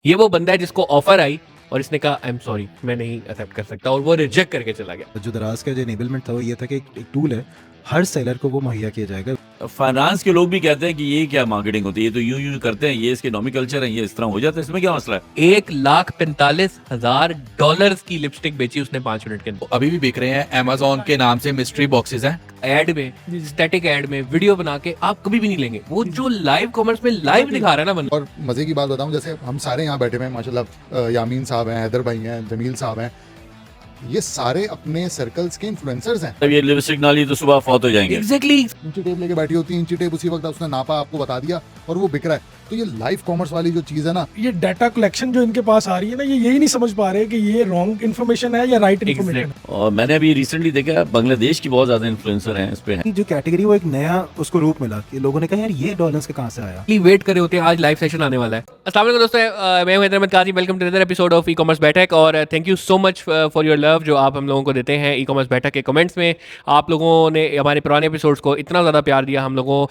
ये वो बंदा है जिसको ऑफर आई और इसने कहा आई एम सॉरी, मैं नहीं एक्सेप्ट कर सकता, और वो रिजेक्ट करके चला गया। जो दराज का जो इनेबलमेंट था वो ये था कि एक टूल है, हर सेलर को वो मुहैया किया जाएगा। फाइनेंस के लोग भी कहते हैं कि ये क्या मार्केटिंग होती है, ये तो यूं करते हैं, ये इसके नॉमी कल्चर है, ये इस तरह हो जाता है, इसमें क्या मसला है। $1,45,000 की लिपस्टिक बेची उसने 5 मिनट के अंदर। अभी भी बिक रहे हैं अमेजोन के नाम से मिस्ट्री बॉक्सेस हैं। एड में, स्टैटिक एड में वीडियो बना के आप कभी भी नहीं लेंगे। वो जो लाइव कॉमर्स में लाइव दिखा रहा है ना बंदा। और मजे की बात बताऊं, जैसे हम सारे यहाँ बैठे हुए हैं माशाल्लाह, यामीन साहब हैं, हैदर भाई हैं, जमील साहब हैं, ये सारे अपने सर्कल्स के इन्फ्लुएंसर्स हैं। तब ये लिपस्टिक ना ली तो सुबह फौत हो जाएंगे। एग्जैक्टली। इंची टेप लेके बैठी होती है, इंची टेप उसी वक्त उसने नापा, आपको बता दिया और वो बिक रहा है। तो ये लाइव कॉमर्स वाली जो चीज है ना, ये डाटा कलेक्शन जो इनके पास आ रही है ना, ये यही नहीं समझ पा रहे कि ये रॉन्ग इन्फॉर्मेशन है या राइट इन्फॉर्मेशन है। और मैंने अभी रिसेंटली देखा बांग्लादेश की बहुत ज्यादा इन्फ्लुएंसर हैं इस पे हैं। जो कैटेगरी वो एक नया उसको रूप मिला कि लोगों ने कहा यार ये डॉलर्स के कहाँ से आया। वेट कर रहे होते हैं, आज लाइव सेशन आने वाला है। अस्सलाम वालेकुम दोस्तों, मैं हूं Haider Ahmed Kazi. Welcome to another episode of e commerce बैठक। और thank you so much for your love जो आप हम लोगों को देते हैं ई कॉमर्स बैठक के कमेंट्स में। आप लोगों ने हमारे पुराने एपिसोड्स को इतना ज़्यादा प्यार दिया हम लोगों,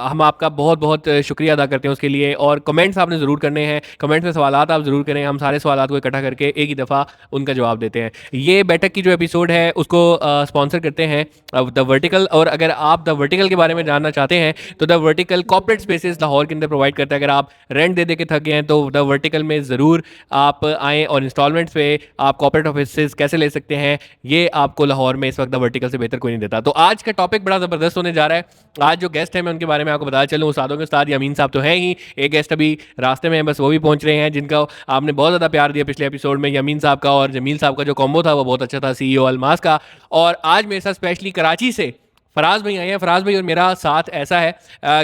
हम आपका बहुत बहुत शुक्रिया अदा करते हैं उसके लिए। और कमेंट्स आपने ज़रूर करने हैं, कमेंट्स में सवालात आप ज़रूर करें, हम सारे सवालात को इकट्ठा करके एक ही दफ़ा उनका जवाब देते हैं। ये बैठक की जो एपिसोड है उसको स्पॉन्सर करते हैं द वर्टिकल। और अगर आप द वर्टिकल के बारे में जानना चाहते हैं तो the vertical corporate spaces Lahore के अंदर प्रोवाइड करता है। अगर आप रेंट दे के थक गए हैं तो द वर्टिकल में ज़रूर आप आएँ और इंस्टॉलमेंट्स पे आप कॉर्पोरेट ऑफिस कैसे ले सकते हैं, ये आपको लाहौर में इस वक्त द वर्टिकल से बेहतर कोई नहीं देता। तो आज का टॉपिक बड़ा ज़बरदस्त होने जा रहा है। आज जो गेस्ट है मैं उनके बारे में आपको बता चलूँ। उस्तादों के उस्ताद यामीन साहब तो हैं ही, एक गेस्ट अभी रास्ते में है, बस वो भी पहुंच रहे हैं, जिनका आपने बहुत ज़्यादा प्यार दिया पिछले एपिसोड में। यामीन साहब का और जमील साहब का जो कॉम्बो था वो बहुत अच्छा था, सीईओ अलमास का। और आज मेरे साथ स्पेशली कराची से फराज भाई आए हैं। फराज भाई और मेरा साथ ऐसा है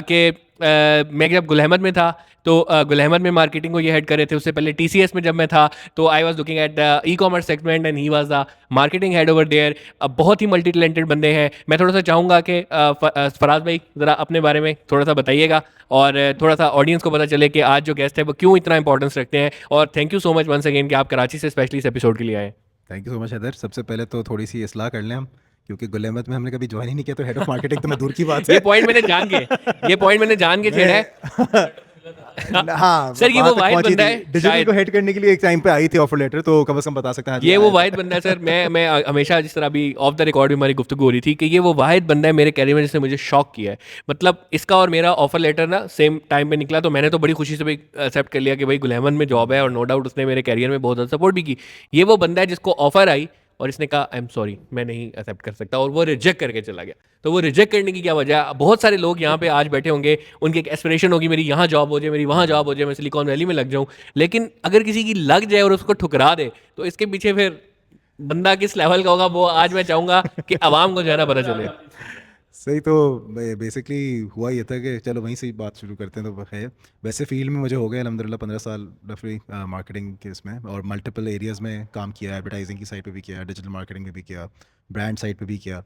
कि मैं जब गुल अहमद में था तो गुल अहमद में मार्केटिंग को ये हेड कर रहे थे। उससे पहले टीसीएस में जब मैं था तो I was looking at the e commerce segment and he was the marketing head over there. बहुत ही मल्टी टैलेंटेड बंदे हैं। मैं थोड़ा सा चाहूँगा कि फराज भाई ज़रा अपने बारे में थोड़ा सा बताइएगा और थोड़ा सा ऑडियंस को पता चले कि आज जो गेस्ट है वो क्यों इतना इंपॉर्टेंस रखते हैं। और thank you so much once again कि आप कराची से स्पेशली इस एपिसोड के लिए आए। Thank you so much Haider. सबसे पहले तो थोड़ी सी इस्लाह कर लें हम, क्योंकि गुल अहमद में हमने कभी ज्वाइन ही नहीं किया, तो हेड ऑफ मार्केटिंग तो मैं दूर की बात है। ये पॉइंट मैंने जान के छेड़ा है। हाँ सर, ये वो वाहिद बंदा है डिजिटल को हेड करने के लिए एक टाइम पे आई थी ऑफर लेटर, तो कम से कम बता सकते हैं ये वो वाहिद बंदा है सर। मैं हमेशा जिस तरह अभी ऑफ द रिकॉर्ड भी हमारी गुफ्तगू हो रही थी कि ये वो वाहिद बंदा है मेरे कैरियर में जिसने मुझे शॉक किया है। मतलब इसका और मेरा ऑफर लेटर ना सेम टाइम पे निकला, तो मैंने तो बड़ी खुशी से भाई एक्सेप्ट कर लिया कि भाई गुल अहमद में जॉब है, और नो डाउट उसने मेरे कैरियर में बहुत ज़्यादा सपोर्ट भी की। ये वो बंदा है जिसको ऑफर आई और इसने कहा आई एम सॉरी, मैं नहीं एक्सेप्ट कर सकता, और वो रिजेक्ट करके चला गया। तो वो रिजेक्ट करने की क्या वजह है? बहुत सारे लोग यहाँ पे आज बैठे होंगे, उनकी एक एस्पिरेशन होगी मेरी यहाँ जॉब हो जाए, मेरी वहाँ जॉब हो जाए, मैं सिलिकॉन वैली में लग जाऊँ। लेकिन अगर किसी की लग जाए और उसको ठुकरा दे तो इसके पीछे फिर बंदा किस लेवल का होगा वो आज मैं चाहूँगा कि आवाम को जो है ना पता चले। सही। तो बेसिकली हुआ ये था कि चलो वहीं से ही बात शुरू करते हैं। तो है वैसे फील्ड में मुझे हो गए अल्हम्दुलिल्लाह 15 साल रफली मार्केटिंग के इसमें, और मल्टीपल एरियाज़ में काम किया। एडवर्टाइजिंग की साइड पे भी किया, डिजिटल मार्केटिंग में भी किया, ब्रांड साइड पे भी किया।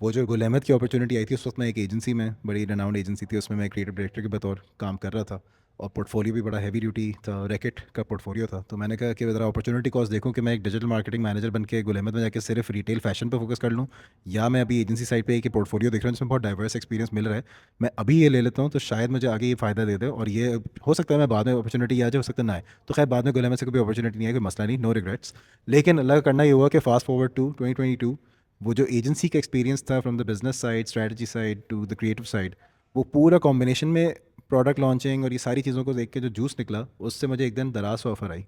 वो जो गुल अहमद की अपॉर्चुनिटी आई थी उस वक्त मैं एक एजेंसी में, बड़ी रेनाउंड एजेंसी थी, उसमें मैं क्रिएटिव डायरेक्टर के बतौर काम कर रहा था, और पोर्टफोलियो भी बड़ा हैवी ड्यूटी था, रैकेट का पोर्टफोलियो था। तो मैंने कहा कि ज़रा अपॉर्चुनिटी कॉस्ट देखूं कि मैं एक डिजिटल मार्केटिंग मैनेजर बन के गुल अहमद में जाके सिर्फ रिटेल फैशन पे फोकस कर लूं, या मैं अभी एजेंसी साइड पे एक पोर्टफोलियो देख रहा हूँ जिसमें बहुत डाइवर्स एक्सपीरियंस मिल रहा है, मैं अभी ये ले लेता हूँ तो शायद मुझे आगे ये फ़ायदा दे दे। और ये हो सकता है मैं बाद में अपॉर्चुनिटी आ जाए, हो सकता है ना आए। तो खैर बाद में गुल अहमद से कभी अपॉर्चुनिटी नहीं आई, कोई मसला नहीं, नो रिग्रेट्स। लेकिन अल्लाह का करना ये हुआ कि फास्ट फॉरवर्ड टू 2022, वो जो एजेंसी का एक्सपीरियंस था from the business side, strategy side to the creative side, वो पूरा कॉम्बिनेशन में प्रोडक्ट लॉन्चिंग और ये सारी चीज़ों को देख के जो जूस निकला, उससे मुझे एक दिन दराज से ऑफर आई।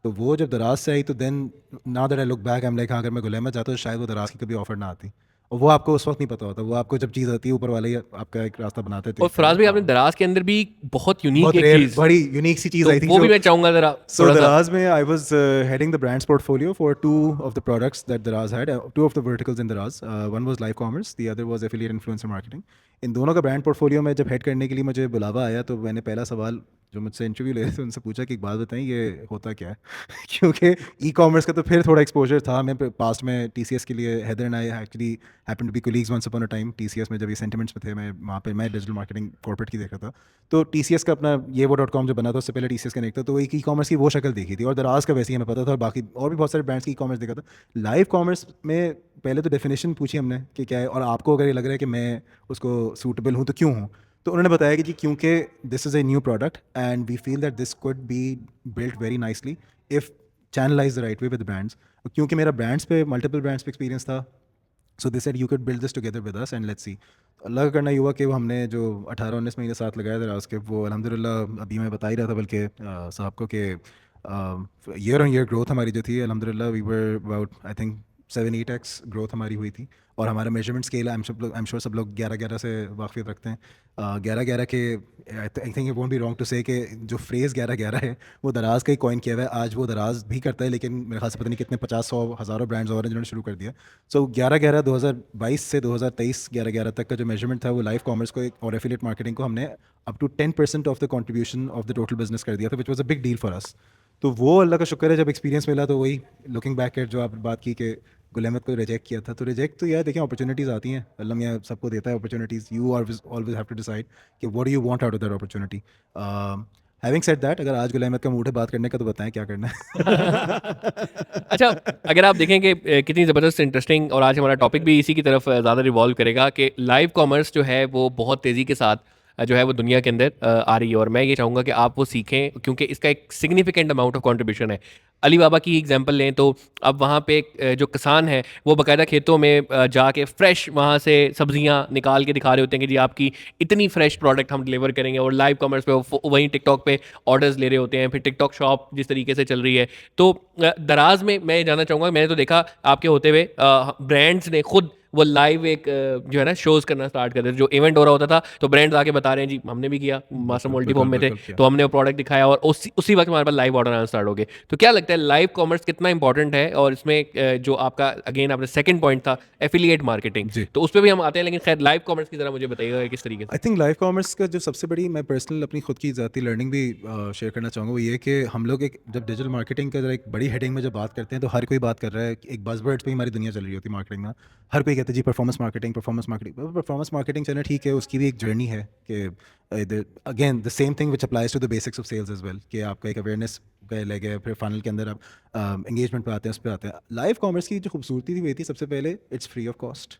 तो वो जब दराज से आई तो then now that I look back I am like, हाँ अगर मैं गुल अहमद जाता तो शायद वो दराज की कभी ऑफर ना आती। और वो आपको उस वक्त नहीं पता होता, वो आपको जब चीज़ आती है ऊपर वाले ही आपका एक रास्ता बनाते थे। और फराज भाई आपने दराज के अंदर भी बहुत यूनिक बहुत एक rare, चीज़, बड़ी यूनिक सी चीज़ तो आई थी वो भी जो- मैं चाहूँगा ज़रा So थोड़ा सा। Daraz में I was heading the brands portfolio for two of the products that Daraz had, two of the verticals in Daraz. One was live commerce, the other was affiliate influencer marketing. इन दोनों का brand portfolio में जब head करने के लिए मुझे बुलावा आया तो मैंने पहला सवाल जो मुझसे इंटरव्यू ले रहे थे उनसे पूछा कि एक बात बताएं ये होता क्या है। क्योंकि ई कॉमर्स का तो फिर थोड़ा एक्सपोजर था। मैं पास्ट में TCS के लिए, Haider and I actually happen to be colleagues once upon a time TCS में, जब ये सेंटिमेंट्स में थे, मैं वहाँ पे मैं डिजिटल मार्केटिंग कॉर्पोरेट की देख रहा था। तो TCS का अपना ये वो .com जो बना था उससे पहले TCS कनेक्ट था, तो एक ई कॉमर्स की वो शक्ल देखी थी, और दराज का वैसे ही हमें पता था, और बाकी और भी बहुत सारे ब्रांड्स की ई कॉमर्स देखा था। लाइव कॉमर्स में पहले तो डेफिनेशन पूछी हमने कि क्या है, और आपको अगर ये लग रहा है कि मैं उसको सूटेबल हूँ तो क्यों हूँ। तो उन्होंने बताया कि जी क्योंकि this is a new product and we feel that this could be built very nicely if channelize the right way with brands, क्योंकि मेरा ब्रांड्स पे मल्टीपल ब्रांड्स पे एक्सपीरियंस था। So this said you could build this together with us and let's see. अल्लाह का करना ये हुआ कि वो हमने जो 18-19 महीने साथ लगाया था राज के, वो अल्हम्दुलिल्लाह अभी मैं बता ही रहा था बल्कि साहब को कि ईयर ऑन ईयर ग्रोथ हमारी जो थी अल्हम्दुलिल्लाह we were about I think 7-8x growth हमारी हुई थी। और हमारा measurement scale I am sure सब लोग 11-11 से वाकफियत रखते हैं। 11-11 के I think it won't be wrong to say कि जो फ्रेज़ 11-11 है वो दराज का ही कॉइन किया हुआ है। आज वो दराज भी करता है, लेकिन मेरे ख्याल से पता नहीं कितने 50-100 हज़ारों ब्रांड्स और हैं जिन्होंने शुरू कर दिया। सो 11-11 2022 से 2023 11-11 तक का जो मेजरमेंट था वो लाइव कॉमर्स को और एफिलिएट मार्केटिंग को हमने up to 10% of the contribution of the total business कर दिया था, which was a big deal for us. तो वो अल्लाह का शुक्र है जब एक्सपीरियंस मिला, तो वही लुकिंग बैक एट जो आप बात की कि गुल अहमद को रिजेक्ट किया था, तो रिजेक्ट तो यार देखें अपॉर्चुनिटीज़ आती हैं, अल्लाह मियाँ सबको देता है opportunities. You always have to decide कि what do you want out of that opportunity. Having said that, अगर आज गुल अहमद का मूड है बात करने का तो बताएं क्या करना है। अच्छा, अगर आप देखेंगे कितनी ज़बरदस्त इंटरेस्टिंग, और आज हमारा टॉपिक भी इसी की तरफ ज़्यादा रिवॉल्व करेगा कि लाइव कॉमर्स जो है वो बहुत तेज़ी के साथ जो है वो दुनिया के अंदर आ रही है, और मैं ये चाहूँगा कि आप वो सीखें क्योंकि इसका एक सिग्निफिकेंट अमाउंट ऑफ कंट्रीब्यूशन है। अली बाबा की एग्जांपल लें तो अब वहाँ पे जो किसान हैं वो बाकायदा खेतों में जाके फ्रेश वहाँ से सब्जियाँ निकाल के दिखा रहे होते हैं कि जी आपकी इतनी फ्रेश प्रोडक्ट हम डिलीवर करेंगे, और लाइव कॉमर्स पे वहीं टिकटॉक पे ऑर्डर्स ले रहे होते हैं। फिर टिकटॉक शॉप जिस तरीके से चल रही है, तो दराज में मैं ये जानना चाहूँगा, मैंने तो देखा आपके होते हुए ब्रांड्स ने खुद वो लाइव एक जो है ना शोज़ करना स्टार्ट कर दिया। जो इवेंट हो रहा होता था तो ब्रांड्स आके बता रहे हैं जी हमने भी किया, मास्टर मल्टी फॉर्म में थे बिल्कुल किया। तो हमने वो प्रोडक्ट दिखाया, और उसी वक्त हमारे पास लाइव ऑर्डर आना स्टार्ट हो गए। तो क्या लगता है लाइव कॉमर्स कितना इंपॉर्टेंट है, और इसमें जो आपका अगेन आपने सेकंड पॉइंट था एफिलिएट मार्केटिंग, जी। तो उस पर भी हम आते हैं, लेकिन खैर लाइव कॉमर्स की तरह मुझे बताइएगा किस तरीके से। आई थिंक लाइव कॉमर्स का जो सबसे बड़ी, मैं पर्सनल अपनी खुद की ज़ाती लर्निंग भी शेयर करना चाहूँगा, वो ये कि हम लोग एक जब डिजिटल मार्केटिंग का एक बड़ी हेडिंग में जब बात करते हैं तो हर कोई बात कर रहा है, एक बज़वर्ड्स पे ही हमारी दुनिया चल रही होती है मार्केटिंग में। हर कोई कहता है जी परफॉर्मेंस मार्केटिंग, परफॉर्मेंस मार्केटिंग चलना ठीक है, उसकी भी एक जर्नी है कि again the same thing which applies to the basics of sales as well, कि आपका एक अवेयरनेस का लेके फिर फाइनल के अंदर आप एंगेजमेंट पे आते हैं, उस पर आते हैं। लाइव कॉमर्स की जो खूबसूरती थी वो थी सबसे पहले इट्स फ्री ऑफ कॉस्ट।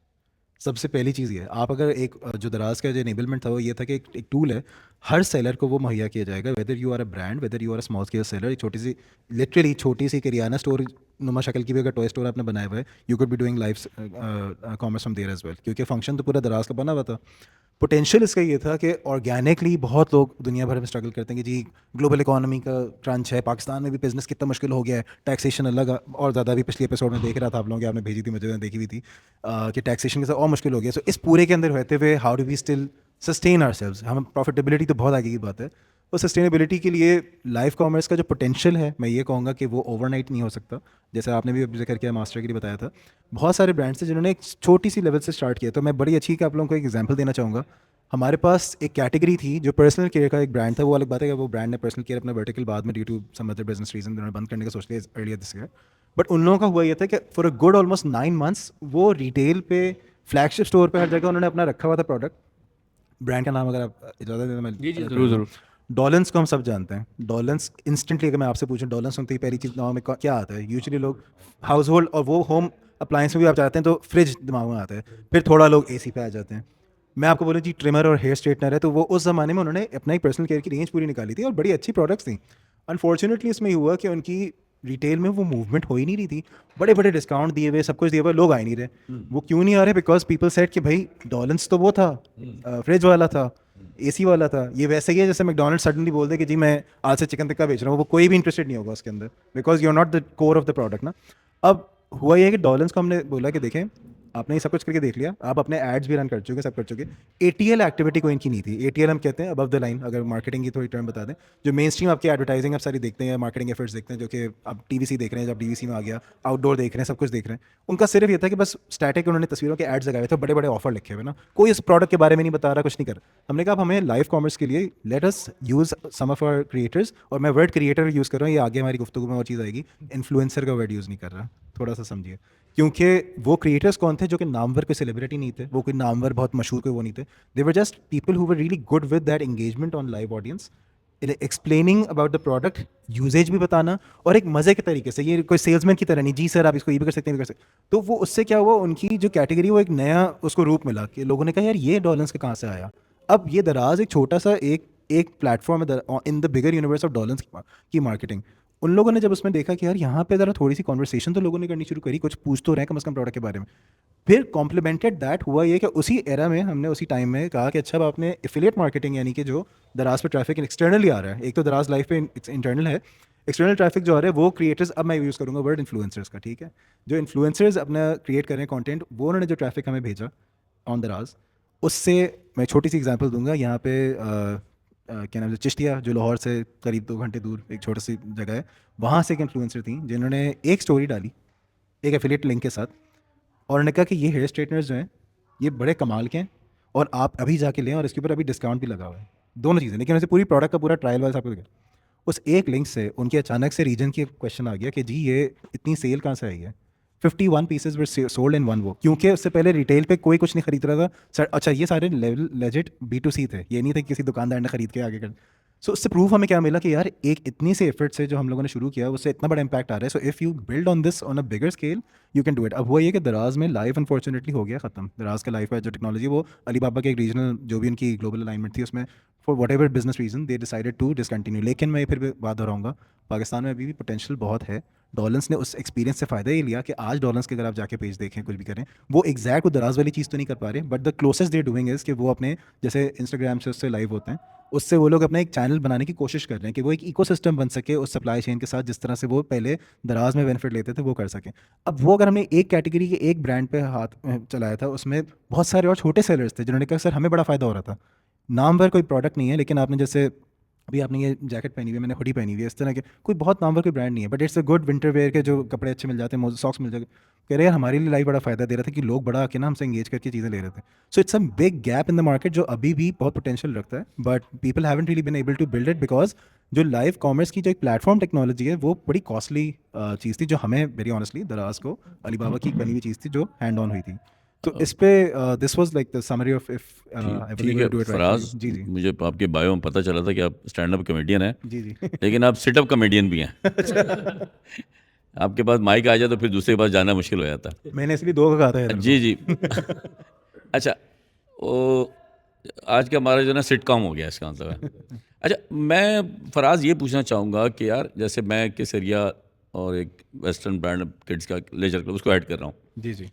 सबसे पहली चीज़ ये है, आप अगर एक जो दराज का जो इनेबलमेंट था वो ये था कि एक टूल है, हर सेलर को वो मुहैया किया जाएगा, whether you are a brand, whether you are a small scale seller. एक छोटी सी लिटरली छोटी सी किरियाना स्टोर नुमा शक्ल की भी अगर टॉय स्टोर आपने बनाया हुआ है, you could be doing live commerce from there as well, क्योंकि फंक्शन तो पूरा दराज का बना हुआ था। पोटेंशियल इसका ये था कि ऑर्गेनिकली बहुत लोग दुनिया भर में स्ट्रगल करते हैं कि जी ग्लोबल इकोनॉमी का क्रंच है, पाकिस्तान में भी बिजनेस कितना मुश्किल हो गया है, टैक्सेशन अलग और ज़्यादा, भी पिछले एपिसोड में देख रहा था आप लोगों की, आपने भेजी थी मुझे, देखी हुई थी कि टैक्सेशन के साथ और मुश्किल हो गया। सो इस पूरे के अंदर रहते हुए how do we still sustain ourselves, हम प्रॉफिटेबिलिटी तो बहुत आगे की बात है, तो सस्टेनेबिलिटी के लिए लाइव कॉमर्स का जो पोटेंशियल है, मैं ये कहूँगा कि वो ओवरनाइट नहीं हो सकता। जैसे आपने भी जिक्र किया मास्टर के लिए बताया था, बहुत सारे ब्रांड्स थे जिन्होंने एक छोटी सी लेवल से स्टार्ट किया। तो मैं बड़ी अच्छी कि आप लोगों को एक एग्जांपल देना चाहूँगा। हमारे पास एक कैटेगरी थी जो पर्सनल केयर का एक ब्रांड था, वो अलग बात है कि वो ब्रांड ने पर्सनल केयर अपना वर्टिकल बाद में due to some other business reason उन्होंने बंद करने का सोच लिया अर्लियर दिस ईयर। बट उन लोगों का हुआ ये था कि for a good almost 9 months वो रिटेल पे, फ्लैगशिप स्टोर पे, हर जगह उन्होंने अपना रखा हुआ था प्रोडक्ट। ब्रांड का नाम अगर आप इजाज़त दें तो मैं जी ज़रूर। डॉलेंस को हम सब जानते हैं। डॉलेंस इंस्टेंटली अगर मैं आपसे पूछूं डॉलेंस सुनते ही पहली चीज़ दिमाग में क्या आता है? यूजुअली लोग हाउस होल्ड और वो होम अप्लायंस में भी आप जाते हैं तो फ्रिज दिमाग में आता है, फिर थोड़ा लोग एसी पे आ जाते हैं। मैं आपको बोलूँ जी ट्रिमर और हेयर स्ट्रेटनर है, तो वो उस ज़माने में उन्होंने अपना एक पर्सनल केयर की रेंज पूरी निकाली थी और बड़ी अच्छी प्रोडक्ट्स थी। अनफॉर्चुनेटली इसमें हुआ कि उनकी रिटेल में वो मूवमेंट हो ही नहीं रही थी, बड़े बड़े डिस्काउंट दिए हुए, सब कुछ दिए हुए, लोग आ ही नहीं रहे। वो क्यों नहीं आ रहे? बिकॉज पीपल सेड कि भाई डॉलेंस तो वो था, फ्रिज वाला था, एसी वाला था। ये वैसे ही है जैसे मैकडॉनल्ड्स सडनली बोल दे कि जी मैं आज से चिकन टिक्का बेच रहा हूँ, वो कोई भी इंटरेस्टेड नहीं होगा उसके अंदर, because you are not the core of the product ना। अब हुआ ये है कि डॉलेंस को हमने बोला कि देखें आपने ये सब कुछ करके देख लिया, आप अपने एड्स भी रन कर चुके, सब कर चुके, एटीएल एक्टिविटी कोई इनकी नहीं थी। एटीएल हम कहते हैं अबव द लाइन, अगर मार्केटिंग की थोड़ी टर्म बता दें, जो मेन स्ट्रीम आपकी एडवर्टाइजिंग आप सारी देखते हैं, मार्केटिंग एफर्ट्स देखते हैं, जो कि आप टीवीसी देख रहे हैं, जब टीवीसी में आ गया, आउटडोर देख रहे हैं, सब कुछ देख रहे हैं, उनका सिर्फ ये था कि बस स्टैटिक उन्होंने तस्वीरों के एड्स लगाए थे, बड़े बड़े ऑफर लिखे हुए ना, कोई इस प्रोडक्ट के बारे में नहीं बता रहा, कुछ नहीं कर रहा। हमने कहा हमें लाइव कॉमर्स के लिए let us use some of our creators, और मैं वर्ड क्रिएटर यूज़ कर रहा हूँ, ये आगे हमारी गुफ्तगू में वो चीज़ आएगी, इन्फ्लुएंसर का वर्ड यूज़ नहीं कर रहा, थोड़ा सा समझिए। क्योंकि वो क्रिएटर्स कौन थे जो कि नामवर कोई सेलिब्रिटी नहीं थे, वो कोई नामवर बहुत मशहूर कोई वो नहीं थे, they were just people who were really good with that engagement on live audience, explaining about the product, usages भी बताना, और एक मज़े के तरीके से, ये कोई सेल्समैन की तरह नहीं जी सर आप इसको ये भी कर सकते हैं, भी कर सकते। तो वो उससे क्या हुआ, उनकी जो कैटेगरी वो एक नया उसको रूप मिला कि लोगों ने कहा यार ये डॉलेंस का कहाँ से आया, अब ये दराज एक छोटा सा एक प्लेटफॉर्म है in the bigger universe of dollars की मार्केटिंग। उन लोगों ने जब उसमें देखा कि यार यहाँ पे ज़रा थोड़ी सी कॉन्वर्सेशन तो लोगों ने करनी शुरू करी, कुछ पूछ तो रहे कम से कम प्रोडक्ट के बारे में। फिर कॉम्प्लीमेंटेड दैट हुआ ये कि उसी एरा में हमने उसी टाइम में कहा कि अच्छा अब आपने एफिलिएट मार्केटिंग, यानी कि जो दराज पे ट्रैफिक एक्सटर्नली आ रहा है, एक तो दराज लाइफ पे इंटरनल है, एक्सटर्नल ट्रैफिक जो आ रहा है वो क्रिएटर्स, अब मैं यूज़ करूँगा वर्ड इन्फ्लुएंसर्स का, ठीक है, जो इन्फ्लुएंसर्स अपना क्रिएट कर रहे हैं कंटेंट, वो उन्होंने जो ट्रैफिक हमें भेजा ऑन दराज, उससे मैं छोटी सी एग्जांपल दूंगा। यहाँ पे क्या नाम है, चिश्तिया, जो लाहौर से करीब 2 घंटे दूर एक छोटी सी जगह है, वहाँ से एक इन्फ्लुएंसर थी जिन्होंने एक स्टोरी डाली एक एफिलिएट लिंक के साथ, और उन्होंने कहा कि ये हेयर स्ट्रेटनर्स जो हैं ये बड़े कमाल के हैं और आप अभी जाके लें और इसके ऊपर अभी डिस्काउंट भी लगा हुआ है, दोनों चीज़ें। लेकिन वैसे पूरी प्रोडक्ट का पूरा ट्रायल वाइज आपको दिखा, उस एक लिंक से उनके अचानक से रीजन की क्वेश्चन आ गया कि जी ये इतनी सेल कहाँ से आई है। 51 pieces were sold in one वो, क्योंकि उससे पहले रिटेल पे कोई कुछ नहीं खरीद रहा था। अच्छा ये सारे लेजिट B2C थे, ये नहीं था कि किसी दुकानदार ने खरीद के आगे कर। सो उससे प्रूफ हमें क्या मिला कि यार एक इतनी से एफर्ट से जो हम लोगों ने शुरू किया उससे इतना बड़ा इंपैक्ट आ रहा है। So if you build on this on a bigger scale you can do it. अब हुआ ये कि दराज में लाइव अनफॉर्चुनेटली हो गया ख़त्म। दराज का लाइव का जो टेक्नोलॉजी वो अलीबाबा के एक रीजनल जो भी उनकी ग्लोबल अलाइनमेंट थी उसमें for whatever business reason they decided to discontinue. लेकिन मैं फिर भी बात दोहराऊंगा, पाकिस्तान में अभी भी पोटेंशियल बहुत है। डॉलर्स ने उस एक्सपीरियंस से फ़ायदा ये लिया कि आज डॉलर्स के अगर आप जाके पेज देखें कुछ भी करें, वो एग्जैक्ट वो दराज वाली चीज़ तो नहीं कर पा रहे, but the closest they doing is कि वो अपने जैसे इंस्टाग्राम से उससे लाइव होते हैं, उससे वो लोग अपना एक चैनल बनाने की कोशिश कर रहे हैं कि वो एक इकोसिस्टम बन सके उस सप्लाई चेन के साथ, जिस तरह से वो पहले दराज में बेनिफिट लेते थे वो कर सकें। अब वो अगर हमने एक कैटेगरी के एक ब्रांड पे हाथ चलाया था, उसमें बहुत सारे और छोटे सेलर्स थे जिन्होंने कहा सर हमें बड़ा फ़ायदा हो रहा था, नामवर कोई प्रोडक्ट नहीं है, लेकिन आपने जैसे अभी आपने ये जैकेट पहनी हुई है, मैंने हुडी पहनी हुई है, इस तरह के कोई बहुत नामवर कोई ब्रांड नहीं है, but it's a good winter wear के जो कपड़े अच्छे मिल जाते हैं, सॉक्स मिल जाते, कह रहे यार हमारे लिए लाइफ बड़ा फ़ायदा दे रहा था कि लोग बड़ा आके ना हमसे इंगेज करके चीज़ें ले रहे थे। So it's a big gap in the market जो अभी भी बहुत पोटेंशियल रखता है, but people haven't really been able to build it because जो लाइव कॉमर्स की जो एक प्लेटफॉर्म टेक्नोलॉजी है वो बड़ी कॉस्टली चीज़ थी, जो हमें वेरी ऑनेस्टली दराज को अलीबाबा की बनी हुई चीज़ थी जो हैंड ऑन हुई थी। तो इस पे this was like the summary of if ठीक है फराज, जी जी मुझे आपके बायो में पता चला था कि आप स्टैंड अप कॉमेडियन हैं, जी जी लेकिन आप सिट अप कॉमेडियन भी हैं। आपके पास माइक आ जाए तो फिर दूसरे के पास जाना मुश्किल हो जाता। मैंने इसलिए 2 का कहा था इधर जी जी। अच्छा, वो आज का हमारा जो ना सिटकॉम हो गया इसका मतलब है। अच्छा, मैं फराज ये पूछना चाहूँगा कि यार जैसे मैं केसरिया और एक वेस्टर्न ब्रांड किड्स का लेजर क्लब उसको ऐड कर रहा हूँ, जी जी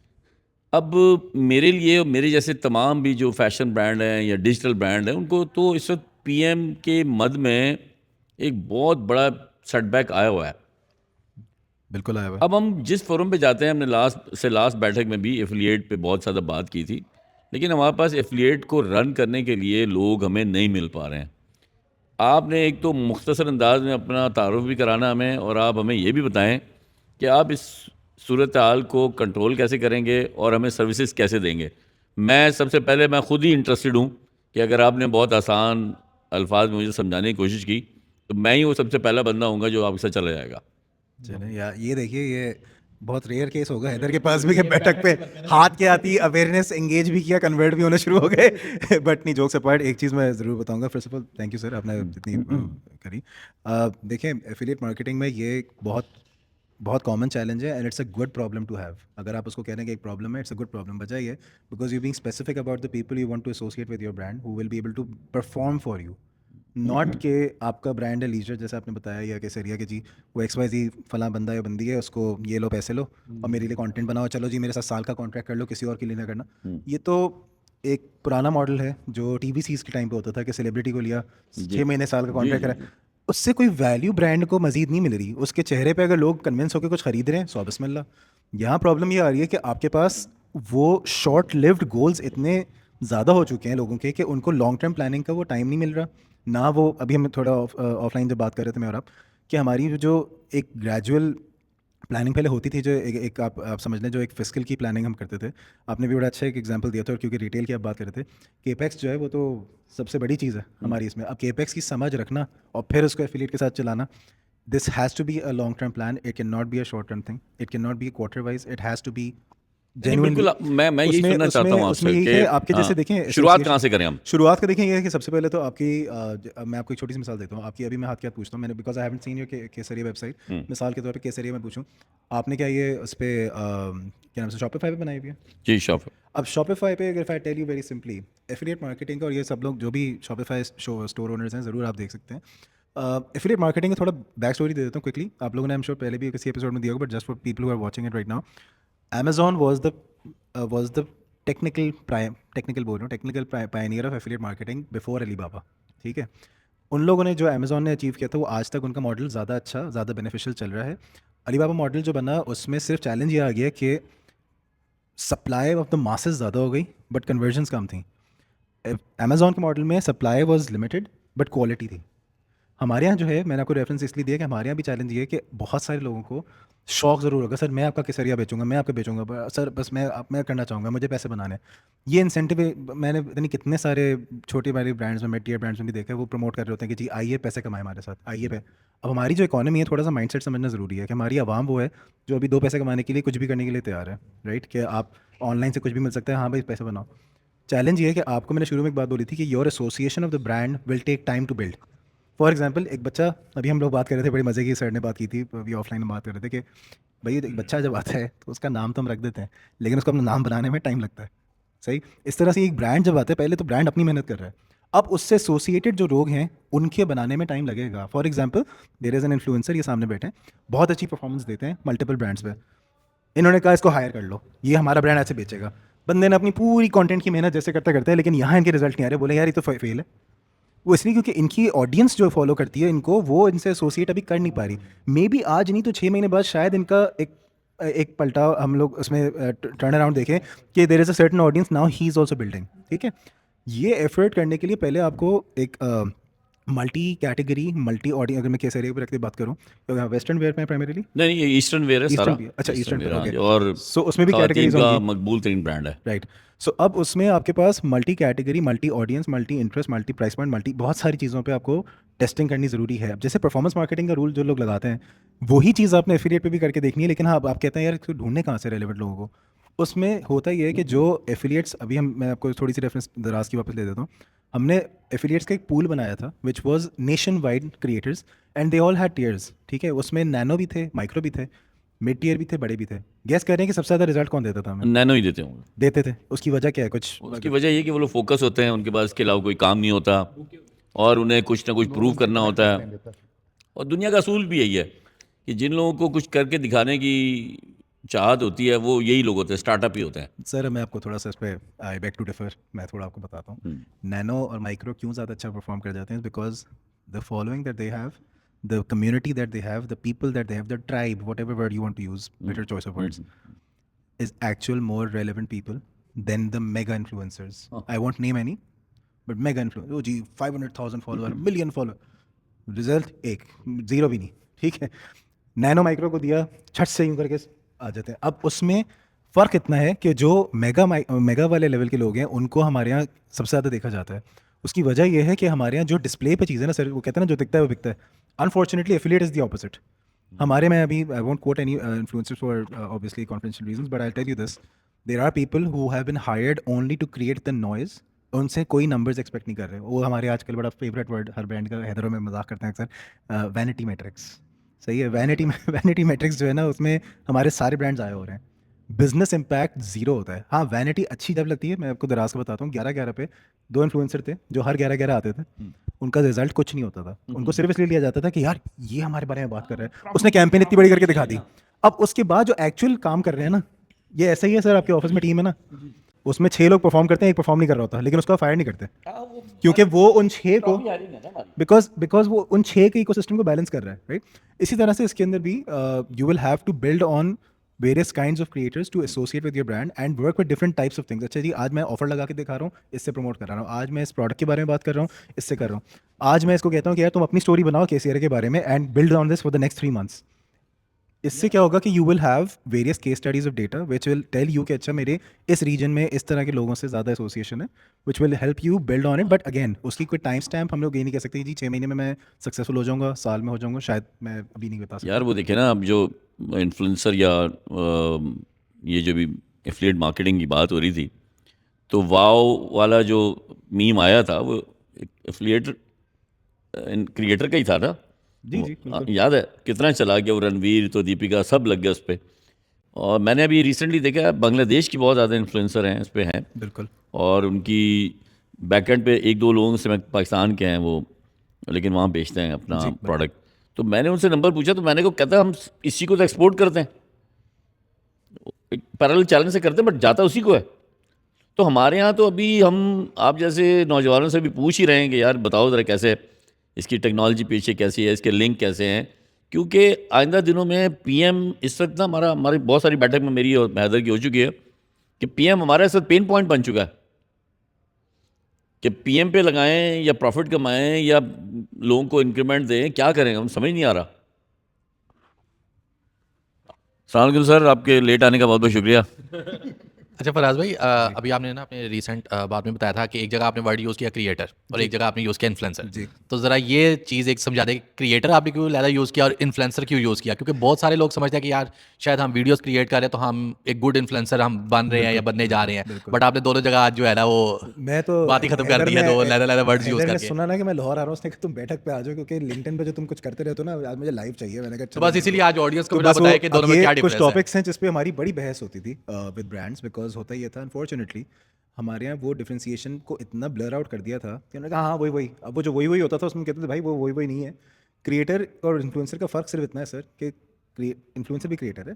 अब मेरे लिए और मेरे जैसे तमाम भी जो फैशन ब्रांड हैं या डिजिटल ब्रांड हैं उनको तो इस वक्त PM के मद में एक बहुत बड़ा सेटबैक आया हुआ है। बिल्कुल आया हुआ है। अब हम जिस फोरम पे जाते हैं, हमने लास्ट बैठक में भी एफिलिएट पे बहुत ज़्यादा बात की थी, लेकिन हमारे पास एफिलिएट को रन करने के लिए लोग हमें नहीं मिल पा रहे हैं। आपने एक तो मुख्तसर अंदाज में अपना तारुफ भी कराना हमें, और आप हमें ये भी बताएं कि आप इस सूरत हाल को कंट्रोल कैसे करेंगे और हमें सर्विसेज कैसे देंगे। मैं सबसे पहले मैं खुद ही इंटरेस्टेड हूँ कि अगर आपने बहुत आसान अल्फाज में मुझे समझाने की कोशिश की तो मैं ही वो सबसे पहला बंदा हूँगा जो आपके साथ चला जाएगा। चलें यार, ये देखिए ये बहुत रेयर केस होगा हैदर के पास भी कि बैठक पे हाथ के आती अवेयरनेस एंगेज भी किया, कन्वर्ट भी होने शुरू हो गए। बट नहीं, जोक्स अपार्ट, एक चीज़ मैं ज़रूर बताऊंगा। First of all thank you sir, आपने जितनी करी। देखें, एफिलिएट मार्केटिंग में ये एक बहुत कॉमन चैलेंज है and it's a good problem to have. अगर आप उसको कह रहे हैं कि एक प्रॉब्लम है, इट्स अ गुड प्रॉब्लम। वजह ये because you being specific about the people you want to associate with your brand who will be able to perform for you, not के आपका ब्रांड है लीजर जैसे आपने बताया, या केसरिया के जी वो XYZ फलां बंदा या बंदी है, उसको ये लो पैसे लो और मेरे लिए कंटेंट बनाओ, चलो जी मेरे साथ साल का कॉन्ट्रैक्ट कर लो, किसी और के लिए ना करना। ये तो एक पुराना मॉडल है जो TVCs के टाइम पे होता था कि सेलिब्रिटी को लिया 6 महीने साल का कॉन्ट्रैक्ट करा, उससे कोई वैल्यू ब्रांड को मजीद नहीं मिल रही। उसके चेहरे पे अगर लोग कन्विंस होकर कुछ खरीद रहे हैं, सौ बिस्मिल्लाह। यहाँ प्रॉब्लम ये आ रही है कि आपके पास वो शॉर्ट लिव्ड गोल्स इतने ज़्यादा हो चुके हैं लोगों के कि उनको लॉन्ग टर्म प्लानिंग का वो टाइम नहीं मिल रहा ना। वो अभी हम थोड़ा ऑफलाइन जब बात कर रहे थे मैं और आप, कि हमारी जो एक ग्रेजुअल प्लानिंग पहले होती थी, जो एक आप समझ लें जो एक फिस्कल की प्लानिंग हम करते थे। आपने भी बड़ा अच्छा एक एग्जांपल दिया था, और क्योंकि रिटेल की आप बात कर रहे थे, केपेक्स जो है वो तो सबसे बड़ी चीज़ है हमारी इसमें। अब केपेक्स की समझ रखना और फिर उसको एफिलिएट के साथ चलाना, this has to be a long term plan, it can not be a short term thing, it can not be quarter wise, it has to be genuinely बिल्कुल मैं यही उसमें सुनना चाहता हूँ उसमें आपसे यही है आपके जैसे देखें शुरुआत association- कहाँ से करें हम? शुरुआत का देखें ये है कि सबसे पहले तो आपकी मैं आपको एक छोटी सी मिसाल देता हूँ आपकी अभी मैं हाथ के हाथ पूछता हूँ मैंने because I haven't seen your Kesariya website मिसाल के तौर पे केसरिया में पूछूं आपने क्या ये उस पर क्या नाम से शॉपिफाई पे बनाई हुई है जी शॉप अब शॉपिफाई पे अगर I tell you very simply affiliate marketing का और ये सब लोग जो भी शॉपिफाई स्टोर ओनर्स हैं ज़रूर आप देख सकते हैं एफिलिएट मार्केटिंग का थोड़ा बैक स्टोरी दे देता हूँ क्विकली आप लोगों ने आई एम श्योर पहले भी किसी एपिसोड में दिया होगा but just for people who are watching it right now Amazon was the technical बोल रहा हूँ technical pioneer of affiliate marketing before Alibaba ठीक है उन लोगों ने जो अमेजोन ने अचीव किया था वो आज तक उनका मॉडल ज़्यादा अच्छा ज़्यादा बेनिफिशियल चल रहा है अलीबाबा मॉडल जो बना उसमें सिर्फ चैलेंज ये आ गया कि सप्लाई ऑफ द मासेस ज़्यादा हो गई बट कन्वर्जन्स कम थी अमेजोन के मॉडल में supply was limited but quality थी हमारे यहाँ जो है मैंने आपको रेफरेंस इसलिए दिया कि हमारे यहाँ भी चैलेंज ये है कि बहुत सारे लोगों को शौक ज़रूर होगा सर मैं आपका केसरिया बेचूंगा मैं आपका बेचूंगा सर बस मैं करना चाहूँगा मुझे पैसे बनाने हैं। ये इंसेंटिव मैंने पता नहीं कितने सारे छोटे वाले ब्रांड्स में मिड टियर ब्रांड्स में भी देखा है वो प्रमोट कर रहे होते हैं कि जी आइए पैसे कमाए हमारे साथ आइए पे अब हमारी जो इकॉनमी है थोड़ा सा माइंडसेट समझना ज़रूरी है कि हमारी आवाम वो है जो अभी 2 पैसे कमाने के लिए कुछ भी करने के लिए तैयार है राइट कि आप ऑनलाइन से कुछ भी मिल सकता है हाँ भाई पैसे बनाओ चैलेंज ये है कि आपको मैंने शुरू में एक बात बोली थी कि your association of the brand will take time to build for example एक बच्चा अभी हम लोग बात कर रहे थे बड़ी मज़े की सर ने बात की थी अभी ऑफलाइन में बात कर रहे थे कि भाई एक बच्चा जब आता है तो उसका नाम तो हम रख देते हैं लेकिन उसको अपना नाम बनाने में टाइम लगता है सही इस तरह से एक ब्रांड जब आता है पहले तो ब्रांड अपनी मेहनत कर रहा है अब उससे एसोसिएटेड जो लोग हैं उनके बनाने में टाइम लगेगा for example there is an influencer ये सामने बैठे हैं बहुत अच्छी परफॉर्मेंस देते हैं मल्टीपल ब्रांड्स पे इन्होंने कहा इसको हायर कर लो ये हमारा ब्रांड ऐसे बेचेगा बंदे ने अपनी पूरी कंटेंट की मेहनत जैसे करते करते हैं लेकिन यहाँ इनके रिजल्ट नहीं आ रहे बोले यार ये तो फेल है वो इसलिए क्योंकि इनकी ऑडियंस जो फॉलो करती है इनको वो इनसे एसोसिएट अभी कर नहीं पा रही मे बी आज नहीं तो 6 महीने बाद शायद इनका एक पलटा हम लोग उसमें टर्न अराउंड देखें कि there is a certain audience now he is also building ठीक है ये एफर्ट करने के लिए पहले आपको एक मल्टी कैटेगरी मल्टी ऑडियंस अगर मैं किस एरिया पर रखते बात करूँ वेस्टर्न वेयर में प्राइमरीली नहीं ये ईस्टर्न वेयर है सारा अच्छा ईस्टर्न वेयर, वेयर हाँ, ओके और सो उसमें भी खातिन कैटेगरीज का होंगी मकबूल तरीन ब्रांड है राइट सो अब उसमें आपके पास multi category multi audience multi interest multi price point multi बहुत सारी चीज़ों पे आपको टेस्टिंग करनी ज़रूरी है अब जैसे परफॉर्मेंस मार्केटिंग का रूल जो लोग लगाते हैं वही चीज़ आपने एफिलिएट पे भी करके देखनी है लेकिन हाँ आप कहते हैं यार इसको ढूंढने कहाँ से रेलेवेंट लोगों को उसमें होता ये है कि जो एफिलिएट्स अभी मैं आपको थोड़ी सी रेफरेंस दराज की वापस ले देता हूँ हमने एफिलिएट्स का एक पूल बनाया था which was nationwide creators and they all had tiers ठीक है उसमें नैनो भी थे माइक्रो भी थे मिड टियर भी थे बड़े भी थे गैस कर रहे हैं कि सबसे ज़्यादा रिजल्ट कौन देता था हमें नैनो ही देते होंगे देते थे उसकी वजह क्या है कुछ उसकी वजह ये कि वो लोग फोकस होते हैं उनके पास इसके अलावा कोई काम नहीं होता और उन्हें कुछ ना कुछ प्रूव करना होता है और दुनिया का असूल भी यही है कि जिन लोगों को कुछ करके दिखाने की चाहत होती है वो यही लोग होते हैं स्टार्टअप ही होते हैं सर मैं आपको थोड़ा सा इस पर आई बैक टू डिफर मैं थोड़ा आपको बताता हूँ नैनो और माइक्रो क्यों ज़्यादा अच्छा परफॉर्म कर जाते हैं because the following that they have the community that they have, the people that they have, the tribe, whatever word you want to use, better choice of words, is actual more relevant people than the mega influencers. I won't name any, but mega influencers. Oh, gee, 500,000 follower, million follower. Result एक zero भी नहीं ठीक है nano micro को दिया छट से यूँ करके आ जाते हैं अब उसमें फ़र्क इतना है कि जो मेगा वाले लेवल के लोग हैं उनको हमारे यहाँ सबसे ज़्यादा देखा जाता है उसकी वजह यह है कि हमारे यहाँ जो डिस्प्ले पे चीज़ें ना सर वो कहते हैं ना जो दिखता है वो बिकता है unfortunately affiliate is the opposite हमारे में अभी I won't quote any influencers for obviously confidential reasons but I tell you this there are people who have been hired only to create the noise उनसे कोई numbers expect नहीं कर रहे वो हमारे आजकल बड़ा फेवरेट वर्ड हर ब्रांड का हैदरों में मजाक करते हैं अक्सर वैनिटी मैट्रिक्स सही है वैनिटी मैट्रिक्स जो है ना उसमें हमारे सारे ब्रांड्स आए हो रहे हैं बिजनेस इम्पैक्ट जीरो होता है हाँ वैनिटी अच्छी जब लगती है मैं आपको दराज का बताता हूँ 11-11 पे 2 इन्फ्लुएंसर थे जो हर 11-11 आते थे उनका रिजल्ट कुछ नहीं होता था उनको सिर्फ इसलिए लिया जाता था कि यार ये हमारे बारे में बात कर रहा है उसने कैंपेन इतनी बड़ी करके दिखा दी अब उसके बाद जो एक्चुअल काम कर रहे हैं ना ये ऐसा ही है सर आपके ऑफिस में टीम है ना उसमें 6 लोग परफॉर्म करते हैं एक परफॉर्म नहीं कर रहा होता लेकिन उसको फायर नहीं करते क्योंकि वो उन 6 को बिकॉज वो उन 6 के इकोसिस्टम को बैलेंस कर रहा है राइट इसी तरह से इसके अंदर भी you will have to build on various kinds of creators to associate with your brand and work with different types of things. अच्छा जी आज मैं ऑफर लगा के दिखा रहा हूँ इससे प्रमोट कर रहा हूँ आज मैं इस प्रोडक्ट के बारे में बात कर रहा हूँ इससे कर रहा हूँ आज मैं इसको कहता हूँ कि यार तुम अपनी स्टोरी बनाओ केसीआर के बारे में and build on this for the next 3 months. इससे क्या होगा कि you will have various case studies of data which will tell you कि अच्छा मेरे इस रीजन में इस तरह के लोगों से ज़्यादा एसोसिएशन है which will help you build on it but again उसकी कोई टाइम स्टैम्प हम लोग ये नहीं कह सकते जी 6 महीने में मैं सक्सेसफुल हो जाऊँगा साल में हो जाऊँगा शायद मैं अभी नहीं बता सकता यार वो देखे ना अब जो इन्फ्लुएंसर या ये जो भी एफिलिएट मार्केटिंग की बात हो रही थी, तो वाव वाला जो मीम आया था वो एफिलिएट क्रिएटर का ही था ना। जी, जी, बिल्कुल। याद है कितना चला गया वो, रणवीर तो दीपिका सब लग गया उस पर। और मैंने अभी रिसेंटली देखा बांग्लादेश की बहुत ज़्यादा इन्फ्लुएंसर हैं इस पे हैं, बिल्कुल। और उनकी बैकएंड पे एक दो लोगों से मैं पाकिस्तान के हैं वो, लेकिन वहाँ बेचते हैं अपना जी, प्रोडक्ट। तो मैंने उनसे नंबर पूछा तो मैंने को कहता हम इसी को तो एक्सपोर्ट करते हैं, एक पैरेलल चैलेंज से करते हैं, बट जाता उसी को है। तो हमारे यहाँ तो अभी हम आप जैसे नौजवानों से भी पूछ ही रहे हैं कि यार बताओ ज़रा कैसे है, इसकी टेक्नोलॉजी पीछे कैसी है, इसके लिंक कैसे हैं, क्योंकि आइंदा दिनों में पीएम इस वक्त ना हमारी बहुत सारी बैठक में मेरी और हैदर की हो चुकी है कि पीएम हमारा इस वक्त पेन पॉइंट बन चुका है कि पीएम पे लगाएं या प्रॉफिट कमाएं या लोगों को इंक्रीमेंट दें, क्या करें हम समझ नहीं आ रहा। अस्सलाम वालेकुम सर, आपके लेट आने का बहुत बहुत शुक्रिया। अच्छा फराज भाई, अभी आपने ना अपने रिसेंट बात में बताया था कि एक जगह आपने वर्ड यूज़ किया क्रिएटर और एक जगह आपने यूज़ किया इन्फ्लुएंसर। जी। तो ज़रा ये चीज़ एक समझा दें, क्रिएटर आपने क्यों ज़्यादा यूज़ किया और इन्फ्लुएंसर क्यों यूज़ किया? क्योंकि बहुत सारे लोग समझते हैं कि यार शायद हम वीडियोस क्रिएट कर रहे हैं तो हम एक गुड इन्फ्लुएंसर हम बन रहे हैं या बनने जा रहे हैं, बिल्कुल। बट आपने दोनों जगह आज जो है ना वो मैं तो बात ही खत्म कर दी है दो लहरा वर्ड्स यूज़ हैदर ने करके। सुना ना कि मैं लाहौर आ रहा हूँ, उसने कहा तुम बैठक पे आ जाओ क्योंकि लिंक्डइन पे जो तुम कुछ करते रहते हो ना, आज मुझे लाइव चाहिए। मैंने कहा तो चलो बस इसीलिए आज ऑडियंस को तो मैंने बस बताया वो कि दोनों अब में क्या ये कुछ डिफरेंस है। टॉपिक्स हैं जिस पे हमारी बड़ी बहस होती थी विद ब्रांड्स, बिकॉज होता ये था अनफॉर्चुनेटली हमारे यहाँ वो डिफ्रेंसिएशन को इतना ब्लर आउट कर दिया था कि उन्होंने कहा हाँ वही वही। अब वो जो वही वही होता था उसमें कहते थे भाई वो वही वही नहीं है। क्रिएटर और इन्फ्लुएंसर का फ़र्क सिर्फ इतना है सर कि इन्फ्लुएंसर भी क्रिएटर है,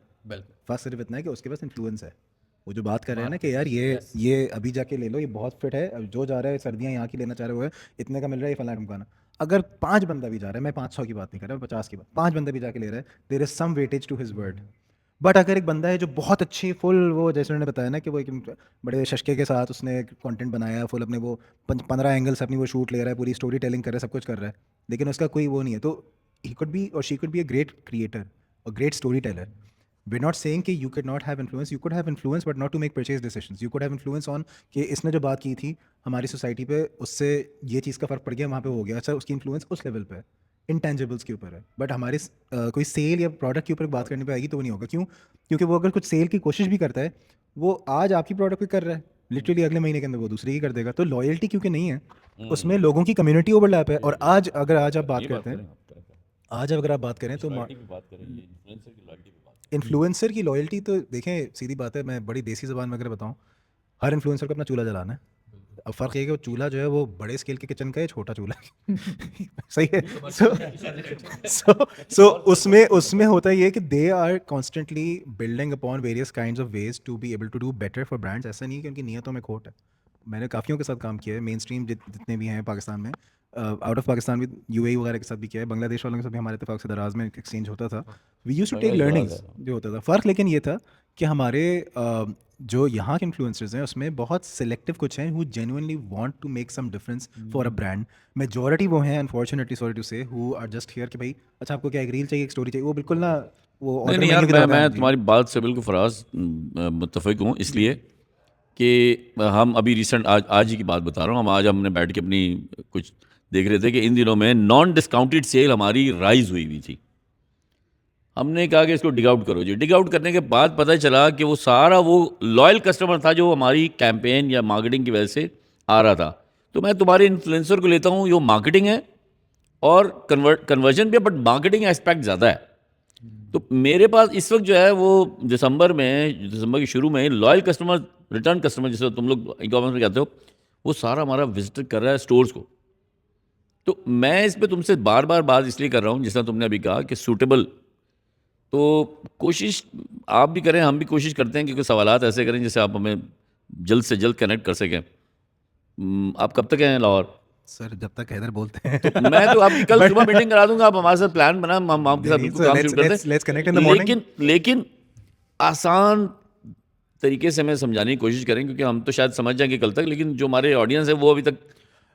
फ़र्क सिर्फ इतना है कि उसके पास इन्फ्लुएंस है। वो जो बात कर रहे हैं ना कि यार ये अभी जाके ले लो, ये बहुत फिट है, अब जो जा रहा है सर्दियाँ यहाँ की लेना चाह रहे हुए इतने का मिल रहा है, ये फलाना ढमकाना। अगर 5 बंदा भी जा रहा है, मैं 500 की बात नहीं कर रहा, मैं 50 की बात, 5 बंदा भी जाके ले रहा है, there is some weightage to his word. But अगर एक बंदा है जो बहुत अच्छी फुल वो जैसे उन्होंने बताया ना कि वो एक बड़े शशके के साथ उसने कंटेंट बनाया फुल, अपने वो 15 एंगल्स अपनी वो शूट ले रहा है, पूरी स्टोरी टेलिंग कर रहा है, सब कुछ कर रहा है, लेकिन उसका कोई वो नहीं है, तो he could be or she could be a great creator और great story teller. we're not saying कि you could not have influence, you could have influence but not to make purchase decisions, you could have influence on कि इसने जो बात की थी हमारी society पे, उससे ये चीज़ का फ़र्क पड़ गया, वहाँ पे हो गया, अच्छा उसकी इन्फ्लुएंस उस लेवल पे है, इंटेंजिबल्स के ऊपर है। बट हमारे कोई सेल या प्रोडक्ट के ऊपर बात करने पे आएगी तो वो नहीं होगा। क्यों? क्योंकि वो अगर कुछ सेल की कोशिश भी करता है, वो आज आपकी प्रोडक्ट पे कर रहा है, लिटरली अगले महीने के अंदर वो दूसरी की कर देगा। तो लॉयल्टी क्योंकि नहीं है, उसमें लोगों की कम्युनिटी ओवरलैप है। और आज अगर आज आप बात करते हैं, आज अगर आप बात करें तो इन्फ्लुएंसर की लॉयल्टी तो देखें, सीधी बात है, मैं बड़ी देसी ज़बान में अगर बताऊं, हर इन्फ्लुएंसर को अपना चूल्हा जलाना है। अब फ़र्क ये है कि वो चूल्हा जो है वो बड़े स्केल के किचन का है, छोटा चूल्हा है। सही है। सो उसमें होता ये है कि they are constantly building upon various kinds of ways to be able to do better for brands. ऐसा नहीं है कि उनकी नीयतों में खोट है। मैंने काफ़ियों के साथ काम किया है, मेन स्ट्रीम जितने भी हैं पाकिस्तान में, आउट ऑफ पाकिस्तान भी यूएई वगैरह के साथ भी किया है, बांग्लादेश वालों के साथ भी हमारे इत्तेफाक से दराज में एक्सचेंज होता था। We used to take learnings जो होता था। फ़र्क लेकिन ये था कि हमारे जो यहाँ के इन्फ्लुएंसर्स हैं उसमें बहुत सिलेक्टिव कुछ हैं who genuinely want to make some difference for a brand. Majority वो हैं unfortunately, sorry to say, who are just here कि भाई अच्छा आपको क्या एक रील चाहिए, एक स्टोरी चाहिए, वो बिल्कुल ना वो नहीं नहीं यार, मैं तुम्हारी बात से बिल्कुल फराज मुत्तफ़िक हूँ, इसलिए कि हम अभी रिसेंट आज ही की बात बता रहा हूँ, हम आज हमने बैठ के अपनी कुछ देख रहे थे कि इन दिनों में नॉन डिस्काउंटेड सेल हमारी राइज हुई थी। हमने कहा कि इसको डिग आउट करो जी। डिग आउट करने के बाद पता चला कि वो सारा वो लॉयल कस्टमर था जो हमारी कैंपेन या मार्केटिंग की वजह से आ रहा था। तो मैं तुम्हारे इन्फ्लुएंसर को लेता हूँ, ये मार्केटिंग है और कन्वर्जन भी है, बट मार्केटिंग एस्पेक्ट ज़्यादा है। तो मेरे पास इस वक्त जो है वो दिसंबर के शुरू में लॉयल कस्टमर, रिटर्न कस्टमर जिसे तुम लोग ई कॉमर्स में कहते हो, वो सारा हमारा विजिट कर रहा है स्टोर्स को। तो मैं इस पे तुमसे बार बार बात इसलिए कर रहा हूँ, जिस तरह तुमने अभी कहा कि सूटेबल, तो कोशिश आप भी करें, हम भी कोशिश करते हैं कि कुछ सवालात ऐसे करें जिससे आप हमें जल्द से जल्द कनेक्ट कर सकें। आप कब तक हैं लाहौर? सर जब तक हैदर बोलते हैं। तो मैं तो आपकी कल सुबह मीटिंग करा दूंगा, आप हमारे साथ प्लान बना, हम आपके साथ बिल्कुल काम शुरू करते हैं। लेकिन आसान तरीके से हमें समझाने की कोशिश करें, क्योंकि हम तो शायद समझ जाएंगे कल तक, लेकिन जो हमारे ऑडियंस है वो अभी तक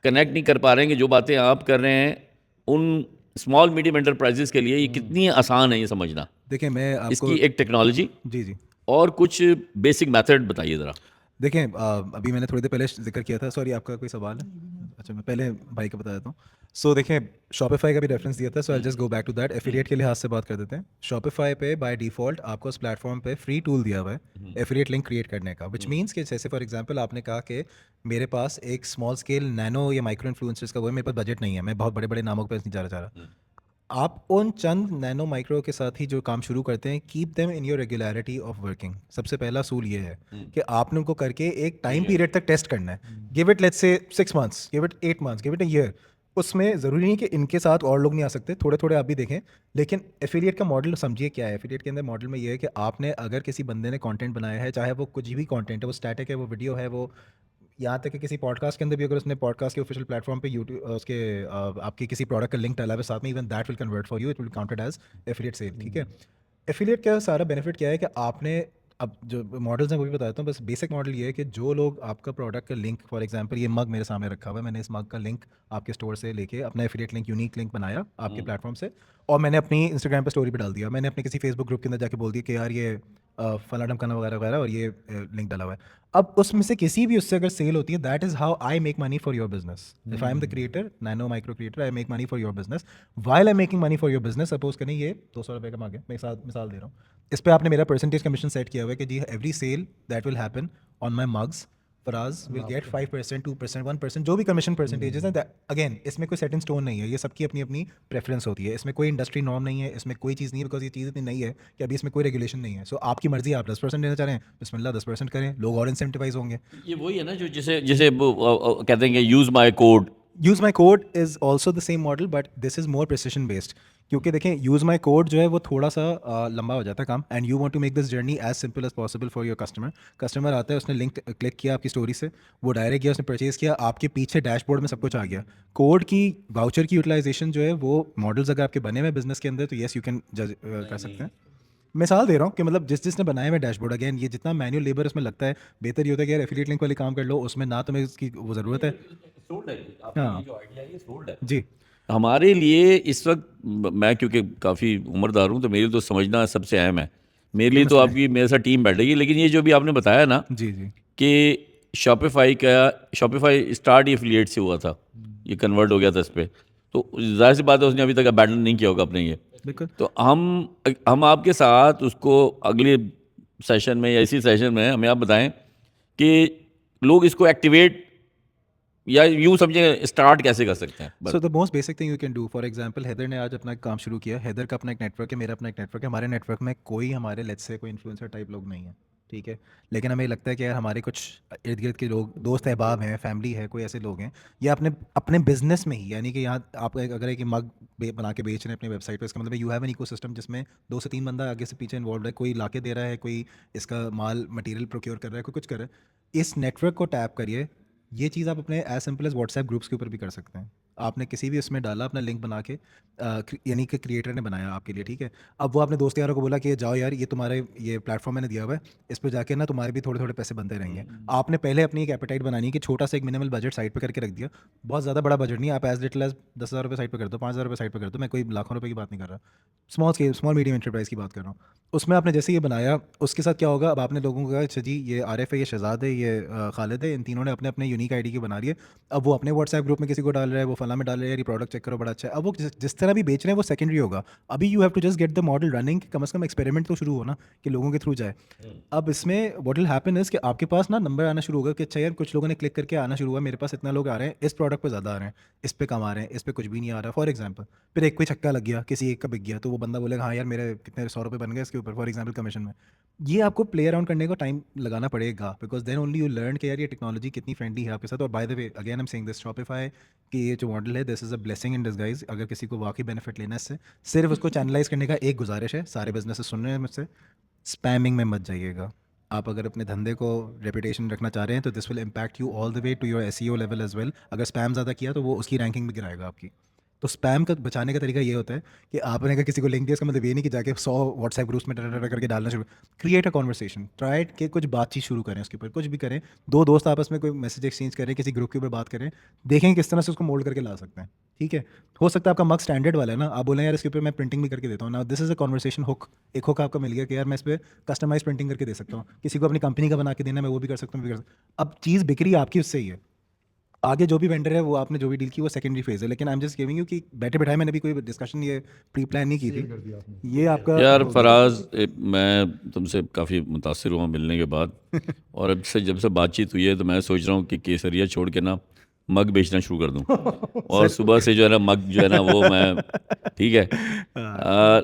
कनेक्ट नहीं कर पा रहे हैं कि जो बातें आप कर रहे हैं उन स्मॉल मीडियम एंटरप्राइजेस के लिए ये कितनी आसान है ये समझना। देखिए मैं आपको इसकी एक टेक्नोलॉजी जी जी और कुछ बेसिक मेथड बताइए ज़रा। देखें अभी मैंने थोड़ी देर पहले जिक्र किया था, सॉरी आपका कोई सवाल है? अच्छा मैं पहले भाई का बता देता हूँ। सो देखें शॉपिफाई का भी रेफरेंस दिया था, so I just go back to that. Affiliate के लिहाज से बात कर देते हैं। शॉपिफाई पे बाय डिफ़ॉल्ट आपको उस प्लेटफॉर्म पे फ्री टूल दिया हुआ है एफिलिएट लिंक क्रिएट करने का, विच मीन्स कि जैसे फॉर एग्जांपल आपने कहा कि मेरे पास एक स्मॉल स्केल नैनो या माइक्रो इन्फ्लुएंसर्स का वो है, मेरे पास बजट नहीं है, मैं बहुत बड़े बड़े नामों पर नहीं जा रहा। आप उन चंद नैनो माइक्रो के साथ ही जो काम शुरू करते हैं, keep them in your regularity of working. सबसे पहला असूल ये है कि आपने उनको करके एक टाइम पीरियड तक टेस्ट करना है। Give it let's say 6 months, give it 8 months, give it a year. उसमें ज़रूरी नहीं कि इनके साथ और लोग नहीं आ सकते, थोड़े थोड़े आप भी देखें। लेकिन एफिलिएट का मॉडल समझिए क्या है। एफिलिएट के अंदर मॉडल में ये है कि आपने अगर किसी बंदे ने कंटेंट बनाया है, चाहे वो कुछ भी कंटेंट है, वो स्टैटिक है, वो वीडियो है, वो यहाँ तक कि किसी पॉडकास्ट के अंदर भी अगर उसने पॉडकास्ट के ऑफिशियल प्लेटफॉर्म पे यूट्यूब उसके आपके किसी प्रोडक्ट का लिंक डाला है साथ में, even that will convert for you, it will counted as affiliate sale. ठीक है, एफिलिएट का सारा बेनिफिट क्या है कि आपने अब जो मॉडल्स हैं वो भी बताता हूँ। बस बेसिक मॉडल ये है कि जो लोग आपका प्रोडक्ट का लिंक, फॉर एग्जांपल ये मग मेरे सामने रखा हुआ है, मैंने इस मग का लिंक आपके स्टोर से लेके अपना एफिलिएट लिंक, यूनिक लिंक बनाया आपके प्लेटफॉर्म से, और मैंने अपनी इंस्टाग्राम पे स्टोरी पे डाल दिया। मैंने अपने किसी फेसबुक ग्रुप के अंदर जाके बोल दिया कि यार ये फला ढमकाना वगैरह वगैरह और ये लिंक डाला हुआ है। अब उसमें से किसी भी उससे अगर सेल होती है, that is how I make money for your business. If I am the creator, nano micro creator, I make money for your business. While I making money for your business, suppose करें ये 200 रुपये का मांगे, मैं मिसाल दे रहा हूँ, इस पे आपने मेरा परसेंटेज कमीशन सेट किया हुआ है कि जी every sale that will happen on my mugs, Faraz will get 5%, 2%, 1%, जो भी कमीशन परसेंटेजेस हैं। अगेन इसमें कोई सेट इन स्टोन नहीं है, ये सबकी अपनी अपनी प्रेफरेंस होती है। इसमें कोई इंडस्ट्री नॉर्म नहीं है, इसमें कोई चीज़ नहीं है, बिकॉज ये चीज़ इतनी नई है कि अभी इसमें कोई रेगुलेशन नहीं है। सो आपकी मर्जी, आप 10% देना चाह रहे हैं, बिस्मिल्लाह 10% करें, लोग और इंसेंटिवाइज होंगे। ये वही है ना जो जिसे जिसे कहते हैं कि use my code. Use my code is also the same model, but this is more precision based. क्योंकि देखें यूज़ माई कोड जो है वो थोड़ा सा लंबा हो जाता है काम, and you want to make this journey as simple as possible for your customer. Customer आता है, उसने लिंक क्लिक किया आपकी स्टोरी से, वो डायरेक्ट गया, उसने परचेज़ किया, आपके पीछे डैशबोर्ड में सब कुछ आ गया। कोड की वाउचर की यूटिलाइजेशन जो है वो मॉडल्स अगर आपके बने हुए बिजनेस के अंदर, तो येस यू कैन जज कर सकते हैं। मिसाल दे रहा हूँ कि मतलब जिसने बनाया है डैशबोर्ड, अगेन ये जितना मैनुअल लेबर उसमें लगता है, बेहतर ये होता है कि यार एफिलिएट लिंक वाले काम कर लो, उसमें ना तुम्हें इसकी वो ज़रूरत है। हाँ जी हमारे लिए इस वक्त मैं क्योंकि काफ़ी उम्रदार हूँ तो मेरे तो समझना सबसे अहम है। मेरे लिए तो आपकी मेरे साथ टीम बैठेगी, लेकिन ये जो भी आपने बताया ना जी जी कि शॉपिफाई स्टार्ट ही एफिलिएट से हुआ था, ये कन्वर्ट हो गया था इस पर, तो जाहिर सी बात है उसने अभी तक अबैंडन नहीं किया होगा अपने ये। बिल्कुल। तो हम आपके साथ उसको अगले सेशन में या इसी सेशन में हमें आप बताएं कि लोग इसको एक्टिवेट या यूँ समझे स्टार्ट कैसे कर सकते हैं बस। So the most basic thing you can do, for example Haider ने आज अपना काम शुरू किया। हैदर का अपना एक नेटवर्क है, मेरा अपना एक नेटवर्क है। हमारे नेटवर्क में कोई हमारे लेट्स से कोई इन्फ्लुएंसर टाइप लोग नहीं है, ठीक है, लेकिन हमें लगता है कि यार हमारे कुछ इर्द गिर्द के लोग, दोस्त अहबाब हैं, फैमिली है, कोई ऐसे लोग हैं, या अपने अपने बिजनेस में ही, यानी कि यहाँ आप अगर एक मग बना के बेच रहे हैं अपनी वेबसाइट पर, इसका मतलब यू हैव एन इकोसिस्टम जिसमें 2 से 3 बंदा आगे से पीछे इन्वॉल्व है, कोई लाके दे रहा है, कोई इसका माल मटेरियल प्रोक्योर कर रहा है, कोई कुछ कर रहा है। इस नेटवर्क को टैप करिए। ये चीज़ आप अपने as simple as WhatsApp groups के ऊपर भी कर सकते हैं। आपने किसी भी उसमें डाला अपना लिंक बना के, यानी कि क्रिएटर ने बनाया आपके लिए, ठीक है। अब वो अपने दोस्त यारों को बोला कि जाओ यार ये तुम्हारे ये प्लेटफॉर्म मैंने दिया हुआ है, इस पर जाके ना तुम्हारे भी थोड़े थोड़े पैसे बनते रहेंगे। आपने पहले अपनी एक एपेटाइट बनानी है कि छोटा सा एक मिनिमल बजट साइड पे करके रख दिया। बहुत ज़्यादा बड़ा बजट नहीं, आप एज लिटिल एज 10,000 रुपये साइड पे कर दो, 5,000 रुपये साइड पे कर दो। मैं कोई लाखों रुपये की बात नहीं कर रहा, स्मॉल मीडियम एंटरप्राइज की बात कर रहा हूँ। उसमें आपने जैसे ये बनाया, उसके साथ क्या होगा, अब आपने लोगों को कहा अच्छा जी ये आरिफ है, ये शहजाद है, ये खालिद है, इन तीनों ने अपने अपने यूनिक आईडी की बना रही है। अब वो अपने व्हाट्सएप ग्रुप में किसी को डाल रहा है, वो फला में डाल रहा है, ये प्रोडक्ट चेक करो बड़ा अच्छा है। अब वो जिस तरह भी बेच रहे हैं वो सेकेंडरी होगा। अभी you have to just get the model running, कम से कम एक्सपेरिमेंट तो शुरू हो ना, कि लोगों के थ्रू जाए। अब इसमें व्हाट विल हैपन इज कि आपके पास ना नंबर आना शुरू होगा कि अच्छा यार कुछ लोगों ने क्लिक करके आना शुरू हुआ, मेरे पास इतना लोग आ रहे हैं, इस प्रोडक्ट पे ज़्यादा आ रहे हैं, इस पे कम आ रहे हैं, इस पे कुछ भी नहीं आ रहा, फॉर एग्जांपल। फिर एक कोई छक्का लग गया, किसी एक का बिक गया, तो वो बंदा बोलेगा हाँ यार मेरे कितने 100 रुपये बन गए इसके ऊपर, फॉर एग्जाम्पल कमीशन में। ये आपको प्ले अराउंड करने को टाइम लगाना पड़ेगा, because then only you learn कि यार ये टेक्नोलॉजी कितनी फ्रेंडली है आपके साथ। और by the way again I am saying this, Shopify कि ये जो मॉडल है this is a blessing in disguise. अगर किसी को वाकई बेनिफिट लेना है इससे, सिर्फ उसको चैनलाइज करने का एक गुजारिश है, सारे बिजनेस सुन रहे हैं मुझसे, स्पैमिंग में मत जाइएगा। आप अगर अपने धंधे को रेपुटेशन रखना चाह रहे हैं तो this will impact you all the way to your SEO level as well. अगर स्पैम ज़्यादा किया तो वो उसकी रैंकिंग भी गिराएगा आपकी। तो स्पैम का बचाने का तरीका ये होता है कि आपने अगर किसी को लिंक दिया, इसका मतलब ये नहीं कि जाके 100 व्हाट्सएप ग्रुप्स में टर करके डालना शुरू। क्रिएट अ कॉन्वर्सेशन, ट्राई कि कुछ बातचीत शुरू करें उसके ऊपर, कुछ भी करें। दो दोस्त आपस में कोई मैसेज एक्सचेंज करें, किसी ग्रुप के ऊपर बात करें, देखें किस तरह से उसको मोल्ड करके ला सकते हैं। ठीक है, हो सकता है आपका मग स्टैंडर्ड वाला है ना, आप बोलें यार इसके ऊपर मैं प्रिंटिंग भी करके देता हूँ ना, this is a conversation hook. एक हुक आपका मिल गया कि यार मैं इस पर कस्टमाइज प्रिंटिंग करके दे सकता हूँ, किसी को अपनी कंपनी का बना के देना, मैं वो भी कर सकता हूँ, अब चीज़ बिक रही है आपकी, उससे ही है। आगे जो भी वेंडर है वो आपने जो भी डील की वो सेकेंडरी फेज है, लेकिन I am just giving you कि बैठे बैठाए मैंने भी कोई डिस्कशन ये प्री प्लान नहीं की थी, ये आपका यार हो गया। फराज, मैं तुमसे काफ़ी मुतासिर हुआ मिलने के बाद और अब से जब से बातचीत हुई है तो मैं सोच रहा हूँ कि केसरिया छोड़ के ना मग बेचना शुरू कर दूँ और सुबह से जो है ना मग जो है ना वो मैं, ठीक है।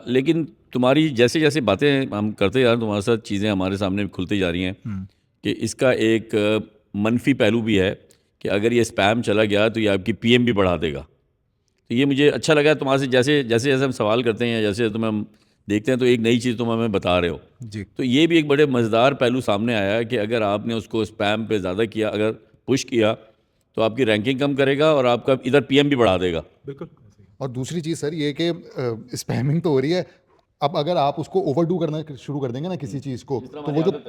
लेकिन तुम्हारी जैसे जैसे बातें हम करते जा रहे हैं, तुम्हारे साथ चीज़ें हमारे सामने खुलती जा रही हैं कि इसका एक मनफी पहलू भी है कि अगर ये स्पैम चला गया तो ये आपकी पीएम भी बढ़ा देगा। तो ये मुझे अच्छा लगा तुम्हारे से, जैसे जैसे जैसे हम सवाल करते हैं, जैसे तुम्हें हम देखते हैं तो एक नई चीज़ तुम हमें बता रहे हो। जी तो ये भी एक बड़े मज़ेदार पहलू सामने आया है कि अगर आपने उसको स्पैम पे ज़्यादा किया, अगर पुश किया तो आपकी रैंकिंग कम करेगा और आपका इधर पीएम भी बढ़ा देगा। बिल्कुल। और दूसरी चीज़ सर ये कि स्पैमिंग तो हो रही है, अब अगर आप उसको ओवरडू करना शुरू कर देंगे ना किसी चीज़ को, तो वो जो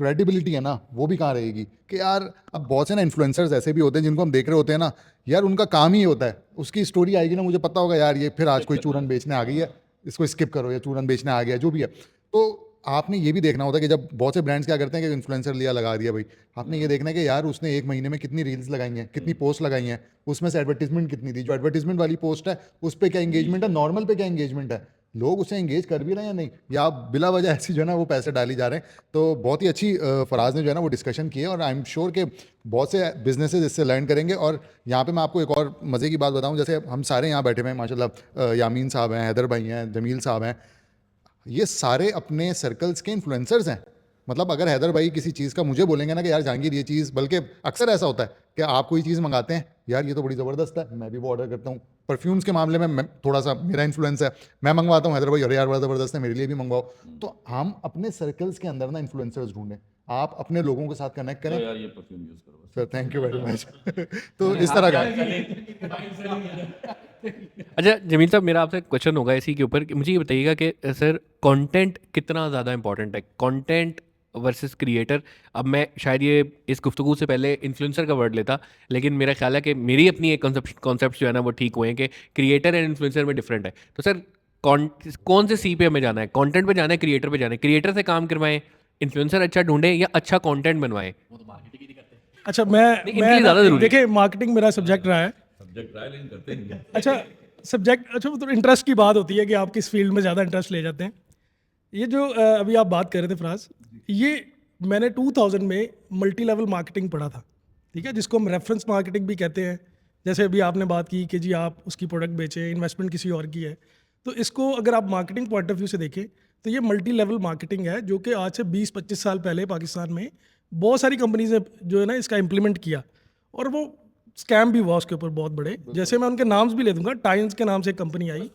क्रेडिबिलिटी है ना वो भी कहाँ रहेगी। कि यार अब बहुत से ना इन्फ्लुएंसर्स ऐसे भी होते हैं जिनको हम देख रहे होते हैं ना, यार उनका काम ही होता है, उसकी स्टोरी आएगी ना, मुझे पता होगा यार ये फिर आज कोई चूरन बेचने आ गई है, इसको स्किप करो, या चूरन बेचने आ गया, जो भी है। तो आपने ये भी देखना होता है कि जब बहुत से ब्रांड्स क्या करते हैं कि इन्फ्लुएंसर लिया लगा दिया भाई, आपने ये देखना है कि यार उसने एक महीने में कितनी रील्स लगाई हैं, कितनी पोस्ट लगाई हैं, उसमें से एडवर्टीजमेंट कितनी थी, जो एडवर्टीजमेंट वाली पोस्ट है उस पर क्या एंगेजमेंट है, नॉर्मल पे क्या एंगेजमेंट है, लोग उसे एंगेज कर भी रहे हैं या नहीं, या बिला वजह ऐसी जो है ना वो पैसे डाली जा रहे हैं। तो बहुत ही अच्छी फराज ने जो है ना वो डिस्कशन की है, और आई एम श्योर कि बहुत से बिजनेसेस इससे लर्न करेंगे। और यहाँ पे मैं आपको एक और मज़े की बात बताऊँ, जैसे हम सारे यहाँ बैठे हुए हैं माशाल्लाह, यामीन साहब हैं, हैदर भाई हैं, जमील साहब हैं, ये सारे अपने सर्कल्स के इन्फ्लुएंसर्स हैं। मतलब अगर हैदर भाई किसी चीज़ का मुझे बोलेंगे ना कि यार जहांगीर ये चीज़, बल्कि अक्सर ऐसा होता है कि आप कोई चीज़ मंगाते हैं, यार ये तो बड़ी ज़बरदस्त है, मैं भी वो ऑर्डर करता हूँ। परफ्यूम्स के मामले में मैं थोड़ा सा मेरा इन्फ्लुएंस है, मैं मंगवाता हूँ, हैदर भाई अरे यार बड़ा ज़बरदस्त है, मेरे लिए भी मंगवाओ। तो हम अपने सर्कल्स के अंदर ना इन्फ्लुएंसर्स ढूंढें, आप अपने लोगों के साथ कनेक्ट करें। यार ये परफ्यूम यूज़ करो sir thank you very much. तो इस तरह का अच्छा जमील साहब, मेरा आपसे क्वेश्चन होगा इसी के ऊपर कि मुझे ये बताइएगा कि सर कंटेंट कितना ज़्यादा इंपॉर्टेंट है, कंटेंट वर्सेस क्रिएटर। अब मैं शायद ये इस गुफ्तगू से पहले इन्फ्लुएंसर का वर्ड लेता, लेकिन मेरा ख्याल है कि मेरी अपनी एक कॉन्सेप्ट जो है ना वो ठीक हुए हैं कि क्रिएटर एंड इन्फ्लुएंसर में डिफरेंट है। तो सर कौन से सी पे हमें जाना है, कंटेंट पे जाना है, क्रिएटर पे जाना है? क्रिएटर से काम करवाएं, इन्फ्लुएंसर अच्छा ढूंढें, या अच्छा कंटेंट बनवाएं? अच्छा इनके लिए ज़्यादा ज़रूरी है। देखिए मार्केटिंग मेरा सब्जेक्ट रहा है। अच्छा सब्जेक्ट, अच्छा वो तो इंटरेस्ट की बात होती है कि आप किस फील्ड में ज़्यादा इंटरेस्ट ले जाते हैं। ये जो अभी आप बात कर रहे थे फराज, ये मैंने 2000 में मल्टी लेवल मार्केटिंग पढ़ा था, ठीक है, जिसको हम रेफरेंस मार्केटिंग भी कहते हैं। जैसे अभी आपने बात की कि जी आप उसकी प्रोडक्ट बेचें, इन्वेस्टमेंट किसी और की है, तो इसको अगर आप मार्केटिंग पॉइंट ऑफ व्यू से देखें तो ये मल्टी लेवल मार्केटिंग है, जो कि आज से 20-25 साल पहले पाकिस्तान में बहुत सारी कंपनीज ने जो है ना इसका इम्प्लीमेंट किया, और वो स्कैम भी हुआ उसके ऊपर बहुत बड़े। जैसे मैं उनके नाम्स भी ले दूंगा, टाइम्स के नाम से एक कंपनी आई,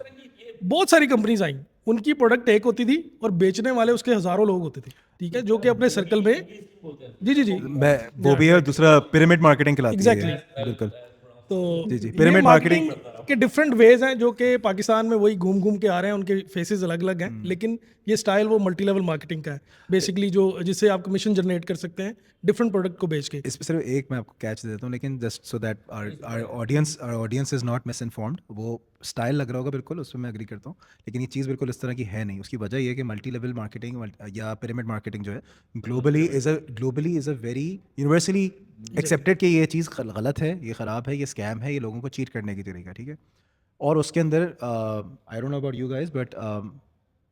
बहुत सारी कंपनीज आई, उनकी प्रोडक्ट एक होती थी और बेचने वाले उसके हज़ारों लोग होते थे, ठीक है, जो कि अपने सर्कल में जी जी जी मैं वो भी है, दूसरा पिरामिड मार्केटिंग कहलाती है Exactly. ये, बिल्कुल। तो जी, ये pyramid मार्केटिंग के डिफरेंट वेज हैं जो कि पाकिस्तान में वही घूम घूम के आ रहे हैं, उनके फेसेस अलग अलग हैं, लेकिन ये स्टाइल वो मल्टी लेवल मार्केटिंग का है बेसिकली, जो जिससे आप कमीशन जनरेट कर सकते हैं डिफरेंट प्रोडक्ट को बेच के। इस पे सिर्फ एक मैं आपको कैच दे देता हूँ, लेकिन just so that our audience is not misinformed. वो स्टाइल लग रहा होगा बिल्कुल, उसमें मैं एग्री करता हूँ, लेकिन ये चीज़ बिल्कुल इस तरह की है नहीं। उसकी वजह ये है कि मल्टी लेवल मार्केटिंग या पिरामिड मार्केटिंग जो है globally is a very universally accepted कि ये चीज़ गलत है, ये ख़राब है, ये स्कैम है, ये लोगों को चीट करने की तरीका, ठीक है। और उसके अंदर I don't know about you guys, but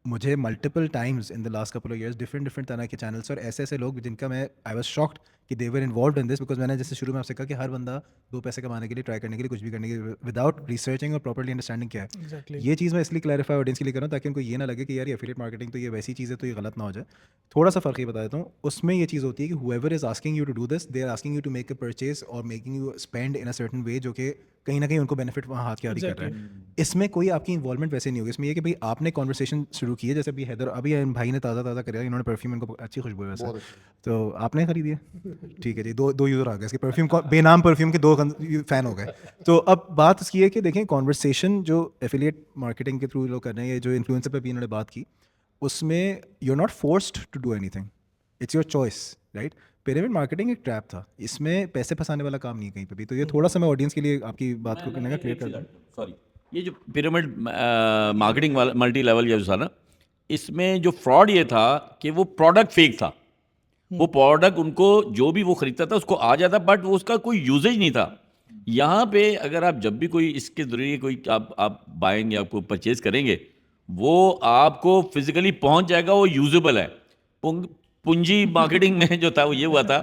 मुझे multiple times in the last couple of years different तरह के चैनल्स और ऐसे लोग जिनका मैं आई वाज शॉक्ड कि they were involved in this, because मैंने जैसे शुरू में आपसे कहा कि हर बंदा 2 पैसे कमाने के लिए, ट्राई करने के लिए, कुछ भी करने के लिए, विदाउट रिसर्चिंग और प्रॉपर्ली अंडरस्टैंडिंग क्या है। Exactly. ये चीज़ मैं इसलिए क्लैरिफाई ऑडियंस के लिए कर रहा हूँ ताकि उनको ये ना लगे कि यार ये एफिलिएट मार्केटिंग तो ये वैसी चीज़ है तो ये गलत ना हो जाए। थोड़ा सा फ़र्क ये बता देता हूँ, उसमें ये चीज़ होती है कि whoever is asking you to do this, they are asking you to make a purchase or making you spend in a certain way जो कि कहीं ना कहीं उनको बेनिफिट वहाँ हाथ के आदि कर रहा है। इसमें कोई आपकी इन्वॉल्वमेंट वैसे नहीं होगी, इसमें ये कि भाई आपने कॉन्वर्सेशन शुरू की है, जैसे अभी हैदर अभी भाई ने ताज़ा करा, इन्होंने परफ्यूम, इनको अच्छी खुशबू है वैसे, तो आपने खरीदी है, ठीक है जी, दो यूज़र आ गए इसके परफ्यूम, बेनाम परफ्यूम के 2 फ़ैन हो गए। तो अब बात इसकी है कि देखें कॉन्वर्सेशन जो एफिलिएट मार्केटिंग के थ्रू लोग कर रहे हैं, ये जो इन्फ्लुएंसर पे भी इन्होंने बात की, उसमें you are not forced to do anything, it's your choice, right. Pyramid marketing एक ट्रैप था, इसमें पैसे फंसाने वाला काम नहीं है कहीं पे भी। तो ये थोड़ा सा मैं ऑडियंस के लिए आपकी बात को करने का क्लियर कर दूँ। सॉरी, ये जो पिरामिड मार्केटिंग वाला मल्टी लेवल ये जो था ना, इसमें जो फ्रॉड ये था कि वो प्रोडक्ट फेक था। वो प्रोडक्ट उनको जो भी वो खरीदता था उसको आ जाता, बट वो उसका कोई यूजेज नहीं था। यहाँ पे अगर आप जब भी कोई इसके जरिए कोई आप बाइंग या आपको परचेज करेंगे, वो आपको फिजिकली पहुंच जाएगा, वो यूजेबल है। पूंजी मार्केटिंग में जो था वो ये हुआ था,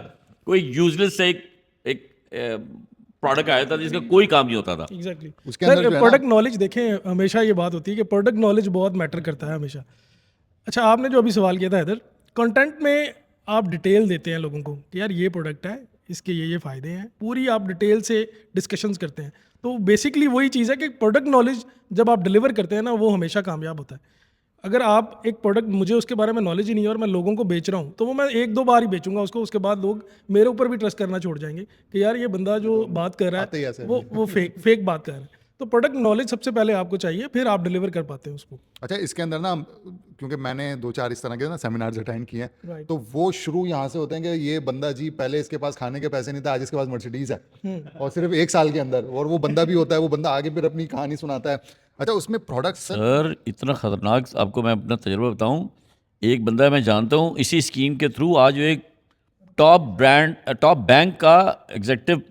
कोई यूजलेस से एक प्रोडक्ट आया था जिसका कोई काम नहीं होता था। एग्जैक्टली उसके अंदर जो है ना- प्रोडक्ट नॉलेज देखें, हमेशा ये बात होती है कि प्रोडक्ट नॉलेज बहुत मैटर करता है हमेशा। अच्छा, आपने जो अभी सवाल किया था इधर, कंटेंट में आप डिटेल देते हैं लोगों को कि यार ये प्रोडक्ट है, इसके ये फ़ायदे हैं, पूरी आप डिटेल से डिस्कशंस करते हैं। तो बेसिकली वही चीज़ है कि प्रोडक्ट नॉलेज जब आप डिलीवर करते हैं ना, वो हमेशा कामयाब होता है। अगर आप एक प्रोडक्ट, मुझे उसके बारे में नॉलेज ही नहीं है और मैं लोगों को बेच रहा हूँ, तो वो मैं 1-2 बार ही बेचूंगा उसको, उसके बाद लोग मेरे ऊपर भी ट्रस्ट करना छोड़ जाएंगे कि यार ये बंदा जो बात कर रहा आते ही ऐसे है वो फेक बात कर रहा है। तो प्रोडक्ट नॉलेज सबसे पहले आपको चाहिए, फिर आप डिलीवर कर पाते हैं उसको। अच्छा, इसके अंदर ना, क्योंकि मैंने 2-4 इस तरह के ना सेमिनार्स अटेंड किए हैं, Right. तो वो शुरू यहाँ से होते हैं कि ये बंदा जी पहले इसके पास खाने के पैसे नहीं था, आज इसके पास मर्सिडीज है, और सिर्फ 1 साल के अंदर, और वो बंदा भी होता है, वो बंदा आगे फिर अपनी कहानी सुनाता है। अच्छा, उसमें प्रोडक्ट सर इतना ख़तरनाक, आपको मैं अपना तजुर्बा बताऊं, एक बंदा मैं जानता हूं इसी स्कीम के थ्रू आज वो एक टॉप बैंक का एग्जेक्टिव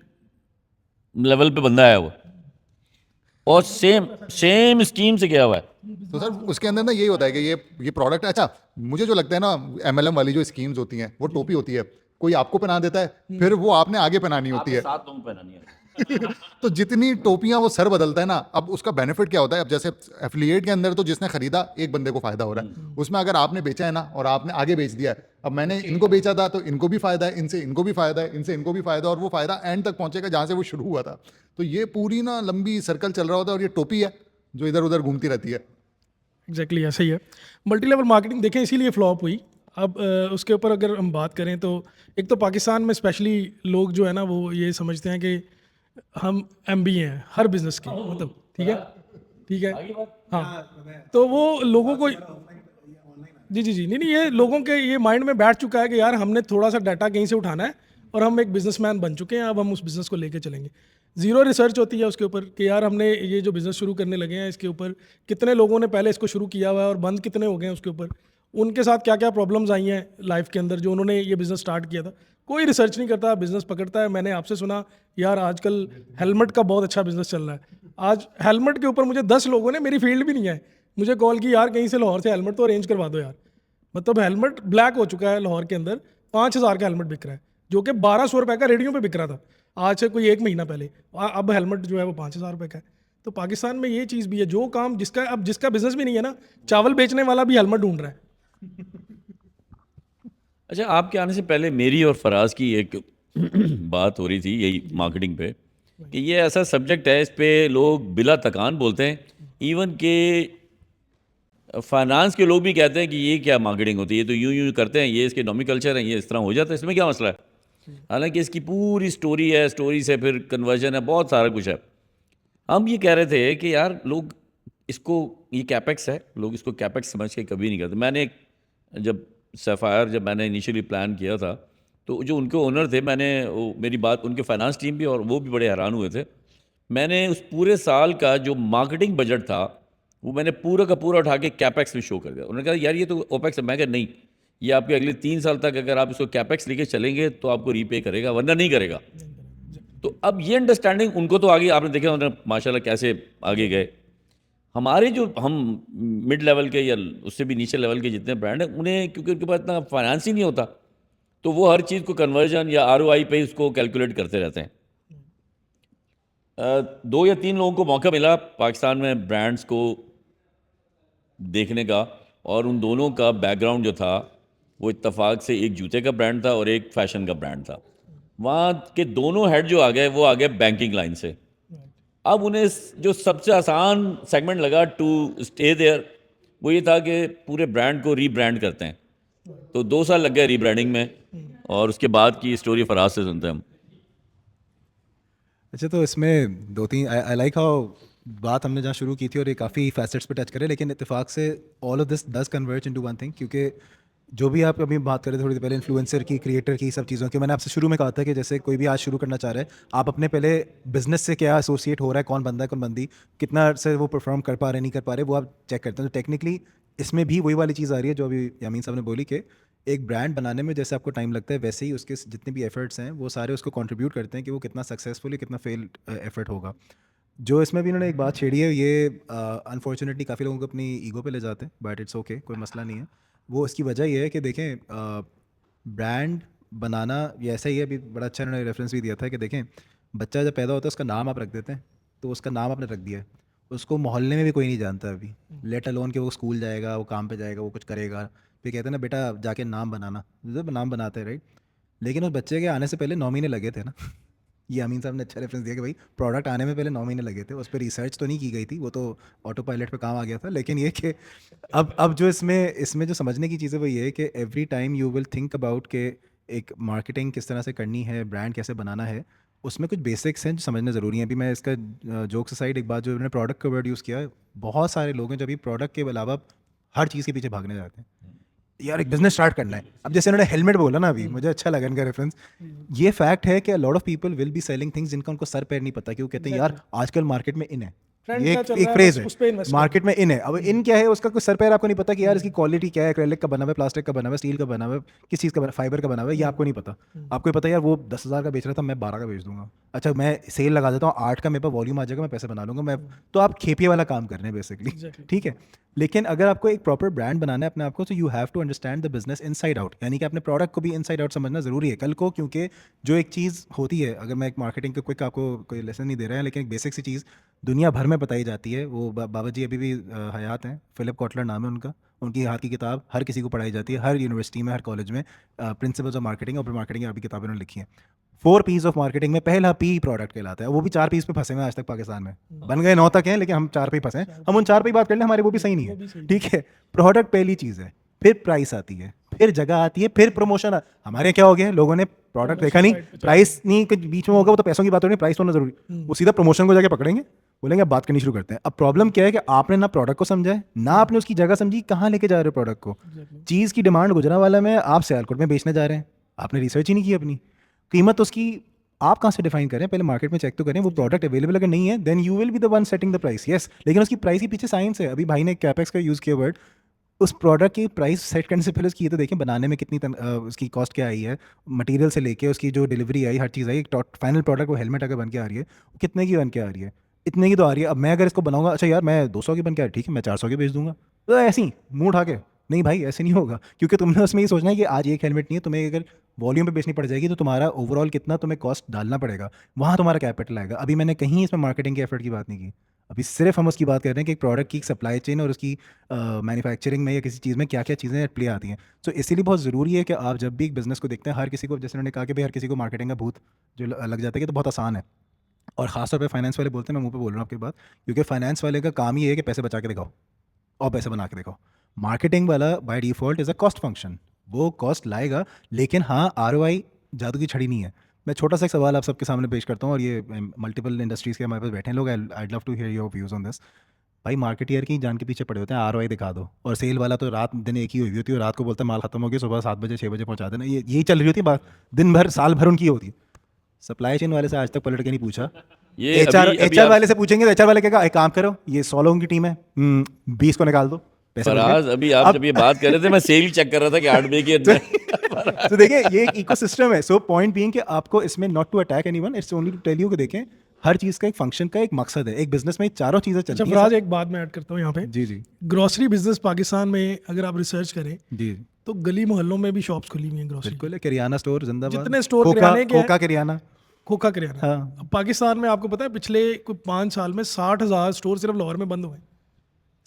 लेवल पे बंदा है वो, और सेम स्कीम से गया हुआ है। तो सर उसके अंदर ना यही होता है कि ये प्रोडक्ट, अच्छा मुझे जो लगता है ना, MLM वाली जो स्कीम्स होती हैं, वो टोपी होती है, कोई आपको पहना देता है, फिर वो आपने आगे पहनानी होती है। 7 लोगों को पहनानी है। तो जितनी टोपियां वो सर बदलता है ना, अब उसका बेनिफिट क्या होता है? अब जैसे एफिलिएट के अंदर तो जिसने खरीदा एक बंदे को फायदा हो रहा है, उसमें अगर आपने बेचा है ना और आपने आगे बेच दिया है, अब मैंने इनको बेचा था तो इनको भी फायदा है, इनसे इनको भी फायदा है, इनसे इनको भी फायदा, और वो फायदा एंड तक पहुंचेगा जहां से वो शुरू हुआ था। तो ये पूरी ना लंबी सर्कल चल रहा होता है, और ये टोपी है जो इधर उधर घूमती रहती है। एग्जैक्टली ऐसा ही है। मल्टी लेवल मार्केटिंग देखें इसीलिए फ्लॉप हुई। अब उसके ऊपर अगर हम बात करें तो एक तो पाकिस्तान में स्पेशली लोग जो है ना, वो ये समझते हैं कि हम MBA हैं हर बिजनेस के, मतलब ठीक है हाँ, तो वो लोगों को जी नहीं, ये लोगों के ये माइंड में बैठ चुका है कि यार हमने थोड़ा सा डाटा कहीं से उठाना है और हम एक बिजनेसमैन बन चुके हैं, अब हम उस बिज़नेस को लेके चलेंगे। ज़ीरो रिसर्च होती है उसके ऊपर कि यार हमने ये जो बिज़नेस शुरू करने लगे हैं, इसके ऊपर कितने लोगों ने पहले इसको शुरू किया हुआ है और बंद कितने हो गए हैं, उसके ऊपर उनके साथ क्या क्या प्रॉब्लम्स आई हैं लाइफ के अंदर जो उन्होंने ये बिज़नेस स्टार्ट किया था। कोई रिसर्च नहीं करता, बिज़नेस पकड़ता है। मैंने आपसे सुना यार आजकल हेलमेट का बहुत अच्छा बिज़नेस चल रहा है, आज हेलमेट के ऊपर मुझे 10 लोगों ने, मेरी फील्ड भी नहीं है, मुझे कॉल की यार कहीं से लाहौर से हेलमेट तो अरेंज करवा दो यार। मतलब हेलमेट ब्लैक हो चुका है लाहौर के अंदर, 5,000 का हेलमेट बिक रहा है जो कि 1,200 रुपये का रेडियो पे बिक रहा था आज से कोई 1 महीना पहले, अब हेलमेट जो है वो 5,000 रुपये का है। तो पाकिस्तान में ये चीज़ भी है, जो काम जिसका बिजनेस भी नहीं है ना, चावल बेचने वाला भी हेलमेट ढूंढ रहा है। अच्छा, आपके आने से पहले मेरी और फराज की एक बात हो रही थी यही मार्केटिंग पे, कि ये ऐसा सब्जेक्ट है, इस पे लोग बिला तकान बोलते हैं, इवन के फाइनेंस के लोग भी कहते हैं कि ये क्या मार्केटिंग होती है, ये तो यूं करते हैं, ये इसके नॉमिकल्चर है, ये इस तरह हो जाता है, इसमें क्या मसला है। हालांकि इसकी पूरी स्टोरी है, स्टोरी से फिर कन्वर्जन है, बहुत सारा कुछ है। हम ये कह रहे थे कि यार लोग इसको, ये कैपेक्स है, लोग इसको कैपेक्स समझ के कभी नहीं करते। मैंने जब सफ़ायर जब मैंने इनिशियली प्लान किया था, तो जो उनके ओनर थे, मैंने मेरी बात उनके फाइनेंस टीम भी और वो भी बड़े हैरान हुए थे। मैंने उस पूरे साल का जो मार्केटिंग बजट था वो मैंने पूरा का पूरा उठा के कैपेक्स में शो कर दिया। उन्होंने कहा यार ये तो ओपेक्स है। मैं कहा नहीं, ये आपके अगले 3 साल तक अगर आप इसको कैपेक्स लेके चलेंगे तो आपको रीपे करेगा, वरना नहीं करेगा। तो अब ये अंडरस्टैंडिंग उनको तो आगे, आपने देखा उन्होंने माशाल्लाह कैसे आगे गए। हमारे जो हम मिड लेवल के या उससे भी नीचे लेवल के जितने ब्रांड हैं, उन्हें क्योंकि उनके पास इतना फाइनेंस ही नहीं होता, तो वो हर चीज़ को कन्वर्जन या ROI पे उसको कैलकुलेट करते रहते हैं। 2 या 3 लोगों को मौका मिला पाकिस्तान में ब्रांड्स को देखने का, और उन दोनों का बैकग्राउंड जो था वो इत्तेफाक से एक जूते का ब्रांड था और एक फैशन का ब्रांड था। वहाँ के दोनों हेड जो आ गए वो आ गए बैंकिंग लाइन से। अब उन्हें जो सबसे आसान सेगमेंट लगा टू स्टे देयर वो ये था कि पूरे ब्रांड को रीब्रांड करते हैं। तो 2 साल लग गए रीब्रांडिंग में, और उसके बाद की स्टोरी फराज से सुनते हैं हम। अच्छा, तो इसमें दो तीन आई लाइक हाउ बात हमने जहाँ शुरू की थी और ये काफ़ी फैसेट्स पे टच करे, लेकिन इत्तेफाक से all of this does converge into one thing, क्योंकि जो भी आप अभी बात करें थोड़ी देर पहले इन्फ्लुएंसर की, क्रिएटर की, सब चीज़ों की, मैंने आपसे शुरू में कहा था कि जैसे कोई भी आज शुरू करना चाह रहा है, आप अपने पहले बिजनेस से क्या एसोसिएट हो रहा है, कौन बंदा है कौन बंदी, कितना से वो परफॉर्म कर पा रहे नहीं कर पा रहे, वो आप चेक करते हैं। तो टेक्निकली इसमें भी वही वाली चीज़ आ रही है जो अभी यामीन साहब ने बोली कि एक ब्रांड बनाने में जैसे आपको टाइम लगता है, वैसे ही उसके जितने भी एफर्ट्स हैं वो सारे उसको कंट्रीब्यूट करते हैं कि वो कितना सक्सेसफुल कितना फेल एफर्ट होगा। जो इसमें भी इन्होंने एक बात छेड़ी है, ये अनफॉर्चुनेटली काफ़ी लोगों को अपनी ईगो पे ले जाते हैं, बट इट्स ओके, कोई मसला नहीं है। वो इसकी वजह ये है कि देखें, ब्रांड बनाना ये ऐसा ही है, अभी बड़ा अच्छा इन्होंने रेफरेंस भी दिया था कि देखें, बच्चा जब पैदा होता है उसका नाम आप रख देते हैं, तो उसका नाम आपने रख दिया है, उसको मोहल्ले में भी कोई नहीं जानता अभी, लेट अलोन कि वो स्कूल जाएगा, वो काम पे जाएगा, वो कुछ करेगा। फिर कहते हैं ना बेटा जाके नाम बनाना, जब नाम बनाते हैं राइट, लेकिन उस बच्चे के आने से पहले 9 महीने लगे थे ना। ये अमीन साहब ने अच्छा रेफरेंस दिया कि भाई प्रोडक्ट आने में पहले 9 महीने लगे थे, उस पर रिसर्च तो नहीं की गई थी, वो तो ऑटो पायलट पे काम आ गया था। लेकिन ये कि अब जो इसमें जो समझने की चीज़ है वो ये है कि every time you will think about के एक मार्केटिंग किस तरह से करनी है, ब्रांड कैसे बनाना है, उसमें कुछ बेसिक्स हैं जो समझना ज़रूरी है। अभी मैं इसका जोक्स साइड एक बात, जो उन्होंने प्रोडक्ट का वर्ड यूज़ किया, बहुत सारे लोग हैं जो अभी प्रोडक्ट के अलावा हर चीज़ के पीछे भागने जाते हैं। यार एक बिजनेस स्टार्ट करना है, अब जैसे उन्होंने हेलमेट बोला ना, अभी मुझे अच्छा लगा इनका रेफरेंस। ये फैक्ट है कि lot of people will be selling things जिनका उनको सर पैर नहीं पता, क्यों कहते हैं यार आजकल मार्केट में इन है, Trend ये क्या चल एक रहा है, फ्रेज बस है, उस पे invest करो। मार्केट में इन है। अब इन क्या है, उसका कोई सर पैर आपको नहीं पता कि यार इसकी क्वालिटी क्या है, एक्रेलिक का बना हुआ है, प्लास्टिक का बना हुआ है, स्टील का बना हुआ है, किस चीज़ का बना, फाइबर का बना हुआ है, ये आपको नहीं पता। आपको ये पता है यार वो 10,000 का बेच रहा था, मैं 12 का बेच दूंगा, अच्छा मैं सेल लगा देता हूँ 8 का, मेरे पास वॉल्यूम आ जाएगा, मैं पैसे बना लूंगा मैं। तो आप खेपिए वाला काम कर रहे हैं बेसिकली, ठीक है। लेकिन अगर आपको एक प्रॉपर ब्रांड बनाना है अपने आप को, तो you have to understand the business inside out, यानी कि अपने प्रोडक्ट को भी इनसाइड आउट समझना ज़रूरी है कल को। क्योंकि जो एक चीज़ होती है, अगर मैं एक मार्केटिंग का क्विक आपको कोई लेसन नहीं दे रहा है, लेकिन एक बेसिक सी चीज़ दुनिया भर में बताई जाती है, वो बाबा जी अभी भी हयात हैं, फिलिप कॉटलर नाम है उनका, उनकी हाथ की किताब हर किसी को पढ़ाई जाती है, हर यूनिवर्सिटी में, हर कॉलेज में, प्रिंसिपल्स ऑफ मार्केटिंग और मार्केटिंग की किताबें उन्होंने लिखी हैं। 4 P's ऑफ मार्केटिंग में पहला P प्रोडक्ट कहलाता है, वो भी 4 P's पे फंसे हुए हैं आज तक पाकिस्तान में, बन गए 9 तक हैं लेकिन हम 4 पे ही फंसे हैं। हम उन 4 पे ही बात कर लें, हमारे वो भी सही नहीं है, ठीक है। प्रोडक्ट पहली चीज़ है, फिर प्राइस आती है, फिर जगह आती है, फिर प्रमोशन। हमारे क्या हो गया, लोगों ने प्रोडक्ट देखा नहीं, प्राइस नहीं कुछ बीच में होगा, वो तो पैसों की बात हो रही है, प्राइस होना जरूरी, वो सीधा प्रमोशन को जाके पकड़ेंगे, बोलेंगे अब बात करनी शुरू करते हैं। अब प्रॉब्लम क्या है कि आपने ना प्रोडक्ट को समझा है, ना आपने उसकी जगह समझी, कहाँ लेके जा रहे हो प्रोडक्ट को। चीज़ की डिमांड गुजरांवाला में, आप सियालकोट में बेचने जा रहे हैं, आपने रिसर्च ही नहीं की अपनी, कीमत उसकी आप कहाँ से डिफाइन करें, पहले मार्केट में चेक तो करें वो प्रोडक्ट अवेलेबल अगर नहीं है, then you will be the one setting the price, yes. लेकिन उसकी प्राइस के पीछे साइंस है। अभी भाई ने कैपेक्स का यूज़ किया वर्ड, उस प्रोडक्ट की प्राइस सेट करने से पहले उसकी ये तो देखें बनाने में कितनी उसकी कॉस्ट क्या आई है, मटेरियल से लेके उसकी जो डिलीवरी आई, हर चीज़ आई, फाइनल प्रोडक्ट वो हेलमेट अगर बन के आ रही है, वो कितने की बन के आ रही है, इतने की तो आ रही है। अब मैं अगर इसको बनाऊंगा, अच्छा यार मैं 200 की बन के आ रही, ठीक है मैं 400 की बेच दूंगा, तो ऐसे ही मुँह उठा के, नहीं भाई ऐसे नहीं होगा, क्योंकि तुमने उसमें ये सोचना है कि आज एक हेलमेट नहीं है, तुम्हें अगर वॉल्यूम पे बेचनी पड़ जाएगी तो तुम्हारा ओवरऑल कितना तुम्हें कॉस्ट डालना पड़ेगा, वहाँ तुम्हारा कैपिटल आएगा। अभी मैंने कहीं इसमें मार्केटिंग के एफर्ट की बात नहीं की, अभी सिर्फ हम उसकी बात कर रहे हैं कि एक प्रोडक्ट की सप्लाई चेन और उसकी मैन्युफैक्चरिंग में या किसी चीज़ में क्या क्या चीज़ें प्ले आती हैं। सो इसीलिए बहुत ज़रूरी है कि आप जब भी एक बिज़नेस को देखते हैं, हर किसी को, जैसे उन्होंने कहा कि भाई हर किसी को मार्केटिंग का भूत जो लग जाता है कि तो बहुत आसान है, और ख़ासतौर पे फाइनेंस वाले बोलते हैं, मैं मुंह पे बोल रहा हूँ आपकी बात, क्योंकि फाइनेंस वाले का काम ही है कि पैसे बचा के दिखाओ और पैसे बना के दिखाओ। मार्केटिंग वाला by default is a cost function, वो कॉस्ट लाएगा, लेकिन हाँ ROI जादू की छड़ी नहीं है। मैं छोटा सा एक सवाल आप सबके सामने पेश करता हूँ, और ये मल्टीपल इंडस्ट्रीज़ के हमारे पास बैठे हैं लोग, I love to hear your views on this. भाई मार्केटियर की जान के पीछे पड़े होते हैं, ROI दिखा दो, और सेल वाला तो रात दिन एक ही हुई होती है, रात को बोलता है माल खत्म हो गया, सुबह 7 बजे 6 बजे पहुँचा देना, ये यही चल रही होती है बात, दिन भर साल भर उनकी होती है। सप्लाई चेन वाले से आज तक पलट के नहीं पूछा, ये HR वाले से पूछेंगे तो HR वाले कहेगा एक काम करो, ये 100 लोगों की टीम है, 20 को निकाल दो, पैसे बन गए। फराज अभी आप जब ये बात कर रहे थे, मैं सेल चेक कर रहा था कि 8 बजे के अंदर तो देखिए ये एक इकोसिस्टम है। सो पॉइंट बीइंग कि आपको इसमें not to attack anyone, it's only to tell you कि देखें हर चीज़ का एक फंक्शन का एक मकसद है, एक बिजनेस में चारों चीज़ें अच्छा चलती हैं। फराज, एक बात मैं ऐड करता हूँ यहाँ पे, जी जी ग्रोसरी बिजनेस पाकिस्तान में अगर आप रिसर्च करें जी तो गली मोहल्लों में भी शॉप्स खुली हुई हैं ग्रोसरी, बिल्कुल है, किराना स्टोर जिंदाबाद, जितने स्टोर किराने के हैं, खोखा किराना, खोखा किराना। हाँ। अब पाकिस्तान में आपको पता है पिछले कोई 5 साल में 60,000 स्टोर सिर्फ लाहौर में बंद हुए।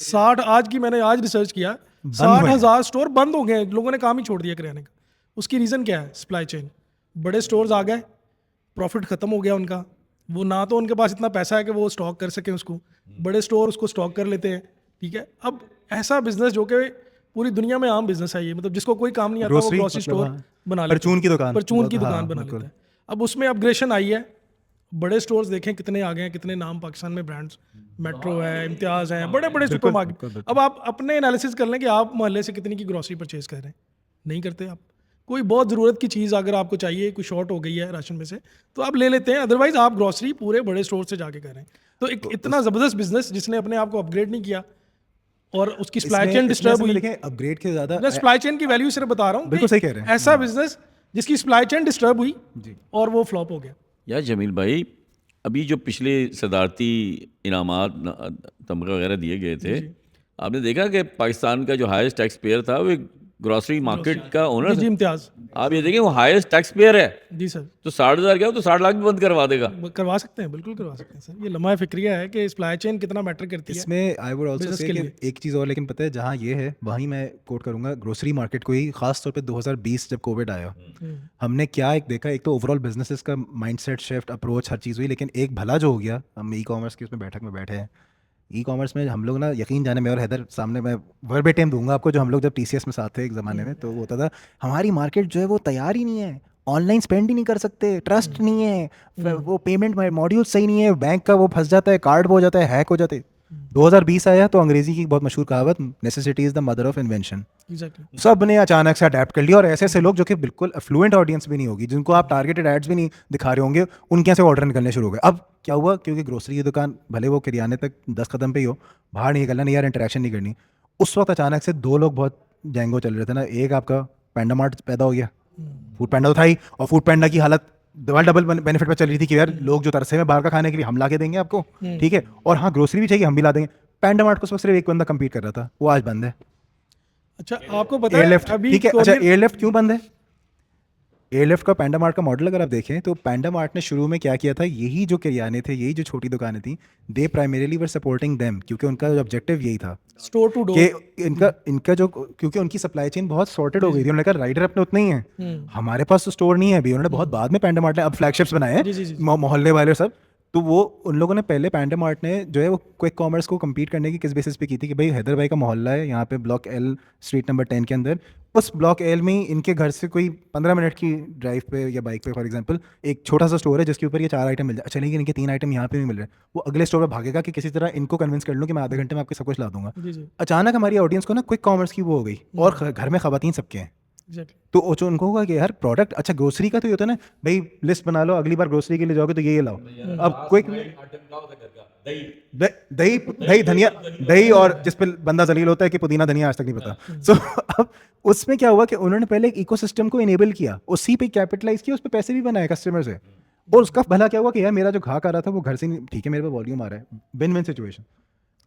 60, आज की मैंने आज रिसर्च किया, 60,000 स्टोर बंद हो गए, लोगों ने काम ही छोड़ दिया किराने का। उसकी रीज़न क्या है? सप्लाई चेन, बड़े स्टोर्स आ गए, प्रॉफिट ख़त्म हो गया उनका, वो ना तो उनके पास इतना पैसा है कि वो स्टॉक कर सकें उसको, बड़े स्टोर उसको स्टॉक कर लेते हैं, ठीक है। अब ऐसा बिजनेस जो कि पूरी दुनिया में आम बिजनेस है ये, मतलब जिसको कोई काम नहीं आता वो Grocery, ग्रोसरी मतलब स्टोर हाँ। बना लेता है, परचून की दुकान, परचून की हाँ, दुकान बना बिल्कुल। लेता है। अब उसमें अपग्रेडेशन आई है, बड़े स्टोर्स देखें कितने आ गए हैं, कितने नाम पाकिस्तान में ब्रांड्स, मेट्रो है, इम्तियाज़ हैं, बड़े बड़े सुपर मार्केट। बिल्कुल। अब आप अपने एनालिसिस कर लें कि आप मोहल्ले से कितनी की ग्रोसरी परचेज कर रहे हैं, नहीं करते आप। कोई बहुत ज़रूरत की चीज़ अगर आपको चाहिए, कोई शॉर्ट हो गई है राशन में से, तो आप ले लेते हैं, अदरवाइज आप ग्रोसरी पूरे बड़े स्टोर से जाके कर रहे हैं। तो एक इतना ज़बरदस्त बिजनेस जिसने अपने आप को अपग्रेड नहीं किया और उसकी सप्लाई चेन डिस्टर्ब हुई। देखें अपग्रेड के ज़्यादा मैं सप्लाई चेन की वैल्यू सिर्फ बता रहा हूँ, बिल्कुल सही कह रहे हैं। ऐसा बिजनेस जिसकी सप्लाई चेन डिस्टर्ब हुई और वो फ्लॉप हो गया। यार जमील भाई, अभी जो पिछले सदारती इनामात तमगा वगैरह दिए गए थे, आपने देखा कि पाकिस्तान का जो हाईएस्ट टैक्स पेयर था वो एक ग्रॉसरी मार्केट का ओनर जी था। इम्तियाज़, आप ये देखें वो हाईएस्ट टैक्स पेयर है, जी सर। तो 60,000 क्या हो तो 60 लाख भी बंद करवा देगा। करवा सकते हैं, बिल्कुल करवा सकते हैं सर। ये लम्हा फिक्रिया है कि सप्लाई चेन कितना मैटर करती है इसमें आई वुड ऑल्सो business से के कि लिए। एक चीज़ और, लेकिन पता है जहाँ ये है वहीं मैं कोट करूंगा ग्रोसरी मार्केट को ही, खास तौर पे 2020 जब कोविड आया, हमने क्या एक देखा, एक तो ओवरऑल बिजनेसेस का माइंडसेट शिफ्ट, अप्रोच, हर चीज़ हुई, लेकिन एक भला जो हो गया, हम ई कॉमर्स की उसमें बैठक में बैठे हैं, ई कॉमर्स में हम लोग ना, यकीन जाने, मैं और हैदर सामने, मैं वर्बेटिम दूंगा आपको, जो हम लोग जब TCS में साथ थे एक ज़माने में, तो वो होता था हमारी मार्केट जो है वो तैयार ही नहीं है, ऑनलाइन स्पेंड ही नहीं कर सकते, ट्रस्ट नहीं है, वो पेमेंट मॉड्यूल सही नहीं है, बैंक का वो फंस जाता है, कार्ड हो जाता है, हैक हो जाते हैं। 2020 आया तो अंग्रेजी की बहुत मशहूर कहावत, necessity is the mother of invention, exactly. सब ने अचानक से अडेप्ट कर लिया, और ऐसे ऐसे लोग जो कि बिल्कुल अफ्लुएंट ऑडियंस भी नहीं होगी, जिनको आप टारगेटेड एड्स भी नहीं दिखा रहे होंगे, उनके यहाँ से ऑर्डर निकलने शुरू हो गए। अब क्या हुआ, क्योंकि ग्रोसरी की दुकान भले वो किराने तक 10 कदम पे ही हो, बाहर नहीं निकलना, नहीं यार इंटरेक्शन नहीं करनी, उस वक्त अचानक से दो लोग बहुत जैंगो चल रहे थे ना, एक आपका पैंडा मार्ट पैदा हो गया, फूड पैंडा तो था ही, और फूड पैंडा की हालत डबल बेनिफिट पे चल रही थी कि यार लोग जो तरसे में बाहर का खाने के लिए हम ला के देंगे आपको, ठीक है, और हाँ ग्रोसरी भी चाहिए हम भी ला देंगे। पैंडा मार्ट को उस वक्त सिर्फ एक बंदा कम्पीट कर रहा था, वो आज बंद है। अच्छा, आपको पता है एयरलिफ्ट, अभी ठीक है, अच्छा कोरियर- एयरलिफ्ट क्यों बंद है? एयरलिफ्ट का पैंडा मार्ट का मॉडल अगर आप देखें तो पैंडा मार्ट ने शुरू में क्या किया था, यही जो किराने थे, यही जो छोटी दुकानें थी, दे प्राइमरीली वर सपोर्टिंग देम, क्योंकि उनका ऑब्जेक्टिव यही था स्टोर टू डोर, कि इनका जो, क्योंकि उनकी सप्लाई चेन बहुत सॉर्टेड हो गई थी, उन्होंने कहा राइडर अपने उतने ही हैं, हमारे पास तो स्टोर नहीं है अभी, उन्होंने बहुत बाद में पैंडा मार्ट ने अब फ्लैगशिप्स बनाए जी, जी, जी। हैं, मोहल्ले वाले सब, तो वो उन लोगों ने पहले पैंडा मार्ट ने जो है वो क्विक कॉमर्स को compete करने की किस बेसिस पे की थी कि भाई हैदर भाई का मोहल्ला है यहाँ पे ब्लॉक एल स्ट्रीट नंबर 10 के अंदर, उस ब्लॉक एल में ही इनके घर से कोई 15 मिनट की ड्राइव पे या बाइक पे फॉर एग्जांपल एक छोटा सा स्टोर है जिसके ऊपर ये 4 आइटम मिल जाए, अच्छा लेकिन इनके 3 आइटम यहाँ पे नहीं मिल रहे, वो अगले स्टोर पे भागेगा कि किसी तरह इनको कन्विंस कर लूँ कि मैं आधे घंटे में आपको सब कुछ ला दूंगा। जी जी अचानक हमारी ऑडियंस को ना क्विक कॉमर्स की वो हो गई, और घर में खवातीन सबके हैं, एग्जैक्टली। तो वो जो उनको होगा कि यार प्रोडक्ट, अच्छा ग्रोसरी का तो ये होता है ना भाई लिस्ट बना लो, अगली बार ग्रोसरी के लिए जाओगे तो ये लाओ, अब क्विक दही दही धनिया दही, और जिस पे बंदा जलील होता है कि पुदीना धनिया आज तक नहीं पता, सो अब उसमें क्या हुआ कि उन्होंने पहले एक इकोसिस्टम को इनेबल किया, उसी पे कैपिटलाइज किया, उस पे पैसे भी बनाए कस्टमर से, और उसका भला क्या हुआ कि यार मेरा जो घाक आ रहा था वो घर से नहीं, ठीक है मेरे पे वॉल्यूम आ रहा है, विन विन सिचुएशन।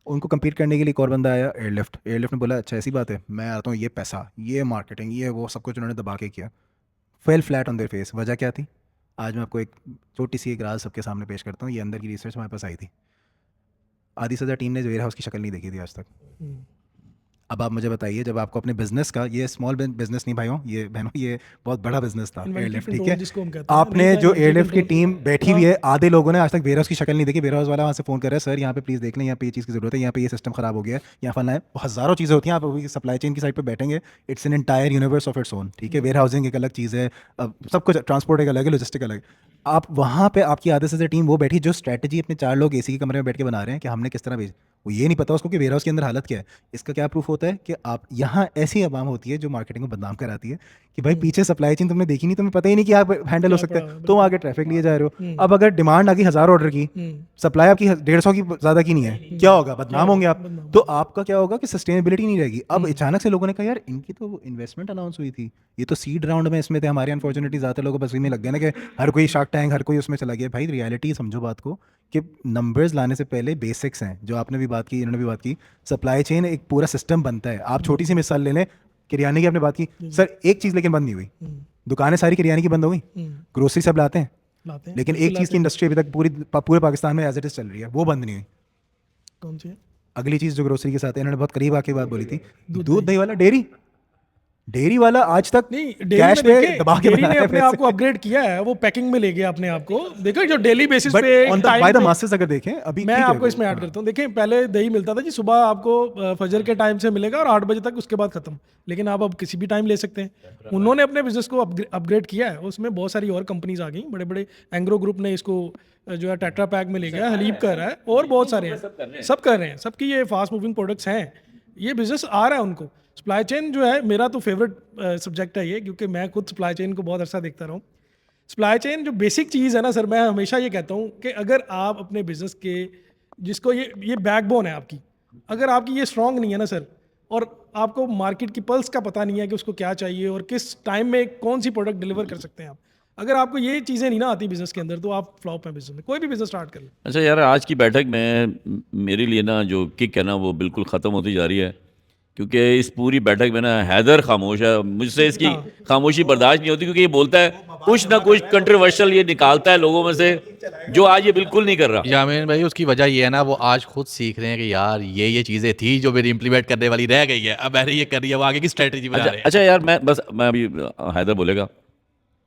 उनको compete करने के लिए एक और बंदा आया, एयरलिफ्ट ने बोला अच्छा ऐसी बात है, मैं आता हूँ, ये पैसा, ये मार्केटिंग, ये वो सब कुछ उन्होंने दबा के किया, fail flat on their face. वजह क्या थी? आज मैं आपको एक छोटी सी एक राज सबके सामने पेश करता हूँ, ये अंदर की रिसर्च हमारे पास आई थी, आधी सजा टीम ने वेयर हाउस की शक्ल नहीं देखी थी आज तक। अब आप मुझे बताइए, जब आपको अपने बिजनेस का, ये स्मॉल बिजनेस नहीं भाइयों, ये बहनों, ये बहुत बड़ा बिजनेस था Inventory एयरलिफ्ट, ठीक control है, जिसको हम कहते हैं, आपने नहीं, जो inventory एयरलिफ्ट की control। टीम बैठी हुई है, आधे लोगों ने आज तक वेयर हाउस की शक्ल नहीं देखी, वेयर हाउस वाला वहाँ से फ़ोन कर रहा है सर यहाँ पे प्लीज़ देख लें, यहाँ पे ये चीज़ की ज़रूरत है, यहाँ पे ये सिस्टम ख़राब हो गया है, यहाँ फलना है, हज़ारों चीज़ें होती हैं, आप अभी सप्लाई चेन की साइड पे बैठेंगे, it's an entire universe of its own, ठीक है, वेयर हाउसिंग एक अलग चीज़ है, सब कुछ, ट्रांसपोर्ट एक अलग है, लॉजिस्टिक अलग। आप वहाँ पे आपकी आधे से टीम वो बैठी जो स्ट्रैटेजी अपने 4 लोग एसी के कमरे में बैठ के बना रहे हैं कि हमने किस तरह भेज, वो ये नहीं पता उसको कि वेयर हाउस के अंदर हालत क्या है। इसका क्या प्रूफ होता है कि आप यहाँ ऐसी अवाम होती है जो मार्केटिंग को बदनाम कराती है कि भाई पीछे सप्लाई चेन तुमने देखी नहीं, तुम्हें पता ही नहीं कि आप हैंडल हो सकते हैं, तुम आगे ट्रैफिक लिए जा रहे हो। अब अगर डिमांड आ गई 1000 ऑर्डर की, सप्लाई आपकी 150 की ज़्यादा की नहीं है, क्या होगा? बदनाम होंगे आप। तो आपका क्या होगा कि सस्टेनेबिलिटी नहीं रहेगी। अब अचानक से लोगों ने कहा यार इनकी तो इन्वेस्टमेंट अनाउंस हुई थी, ये तो सीड राउंड में इसमें थे, हमारे अनफॉर्चुनेटली ज़्यादा लोगों को बस में लग गया ना कि हर कोई शार्क टैंक, हर कोई उसमें चला गया। भाई रियलिटी समझो बात को कि नंबर्स लाने से पहले बेसिक्स हैं, जो आपने भी बात की, इन्होंने भी बात की, सप्लाई चेन एक पूरा सिस्टम बनता है। आप छोटी सी मिसाल ले लें, किराने की आपने बात की सर, एक चीज़ लेकिन बंद नहीं हुई, दुकानें सारी किराने की बंद हो गई, ग्रोसरी सब लाते हैं, लाते हैं, लेकिन एक चीज़ की इंडस्ट्री अभी तक पूरे पाकिस्तान में एज इट इज़ चल रही है, वो बंद नहीं हुई। कौन सी है? अगली चीज़ जो ग्रोसरी के साथ है, इन्होंने बहुत करीब आके बात बोली थी, दूध दही वाला डेयरी। डेयरी वाला आज तक नहीं कैश डेयरी में में दबा के डेयरी बना ने है अपने आप को अपग्रेड किया है, वो पैकिंग में ले गया अपने आप को। देखो जो डेली बेसिस बट पे on the time by the pay- masses अगर देखें अभी मैं ठीक है आपको इसमें ऐड करता हूँ। देखें पहले दही मिलता था जी, सुबह आपको फजर के टाइम से मिलेगा और 8 बजे तक, उसके बाद खत्म। लेकिन आप अब किसी भी टाइम ले सकते हैं। उन्होंने अपने बिजनेस को अपग्रेड किया है, उसमें बहुत सारी और कंपनीज आ गई, बड़े बड़े एंग्रो ग्रुप ने इसको जो है टेट्रा पैक में ले गया, हलीब कर रहा है और बहुत सारे हैं, सब कर रहे हैं, सबकी ये फास्ट मूविंग प्रोडक्ट्स हैं, ये बिजनेस आ रहा है उनको। सप्लाई चेन जो है मेरा तो फेवरेट सब्जेक्ट है ये, क्योंकि मैं खुद सप्लाई चेन को बहुत अर्सा देखता रहा हूँ। सप्लाई चेन जो बेसिक चीज़ है ना सर, मैं हमेशा ये कहता हूँ कि अगर आप अपने बिजनेस के, जिसको ये बैकबोन है आपकी, अगर आपकी ये स्ट्रांग नहीं है ना सर, और आपको मार्केट की पल्स का पता नहीं है कि उसको क्या चाहिए और किस टाइम में कौन सी प्रोडक्ट डिलीवर कर सकते हैं आप, अगर आपको ये चीज़ें नहीं ना आती बिजनेस के अंदर, तो आप फ्लॉप हैं बिजनेस में, कोई भी बिजनेस स्टार्ट कर लें। अच्छा यार, आज की बैठक में मेरे लिए ना जो किक है ना वो बिल्कुल ख़त्म होती जा रही है, क्योंकि इस पूरी बैठक में ना हैदर खामोश है। मुझसे इसकी खामोशी बर्दाश्त नहीं होती, क्योंकि ये बोलता है कुछ ना कुछ कंट्रोवर्शियल, ये निकालता है लोगों में से, जो आज ये बिल्कुल नहीं कर रहा। यामीन भाई उसकी वजह ये है ना, वो आज खुद सीख रहे हैं कि यार ये चीज़ें थी जो मेरी इंप्लीमेंट करने वाली रह गई है, अब मैंने ये कर रही है, वो आगे की स्ट्रेटजी बना रहे हैं। अच्छा यार, मैं अभी हैदर बोलेगा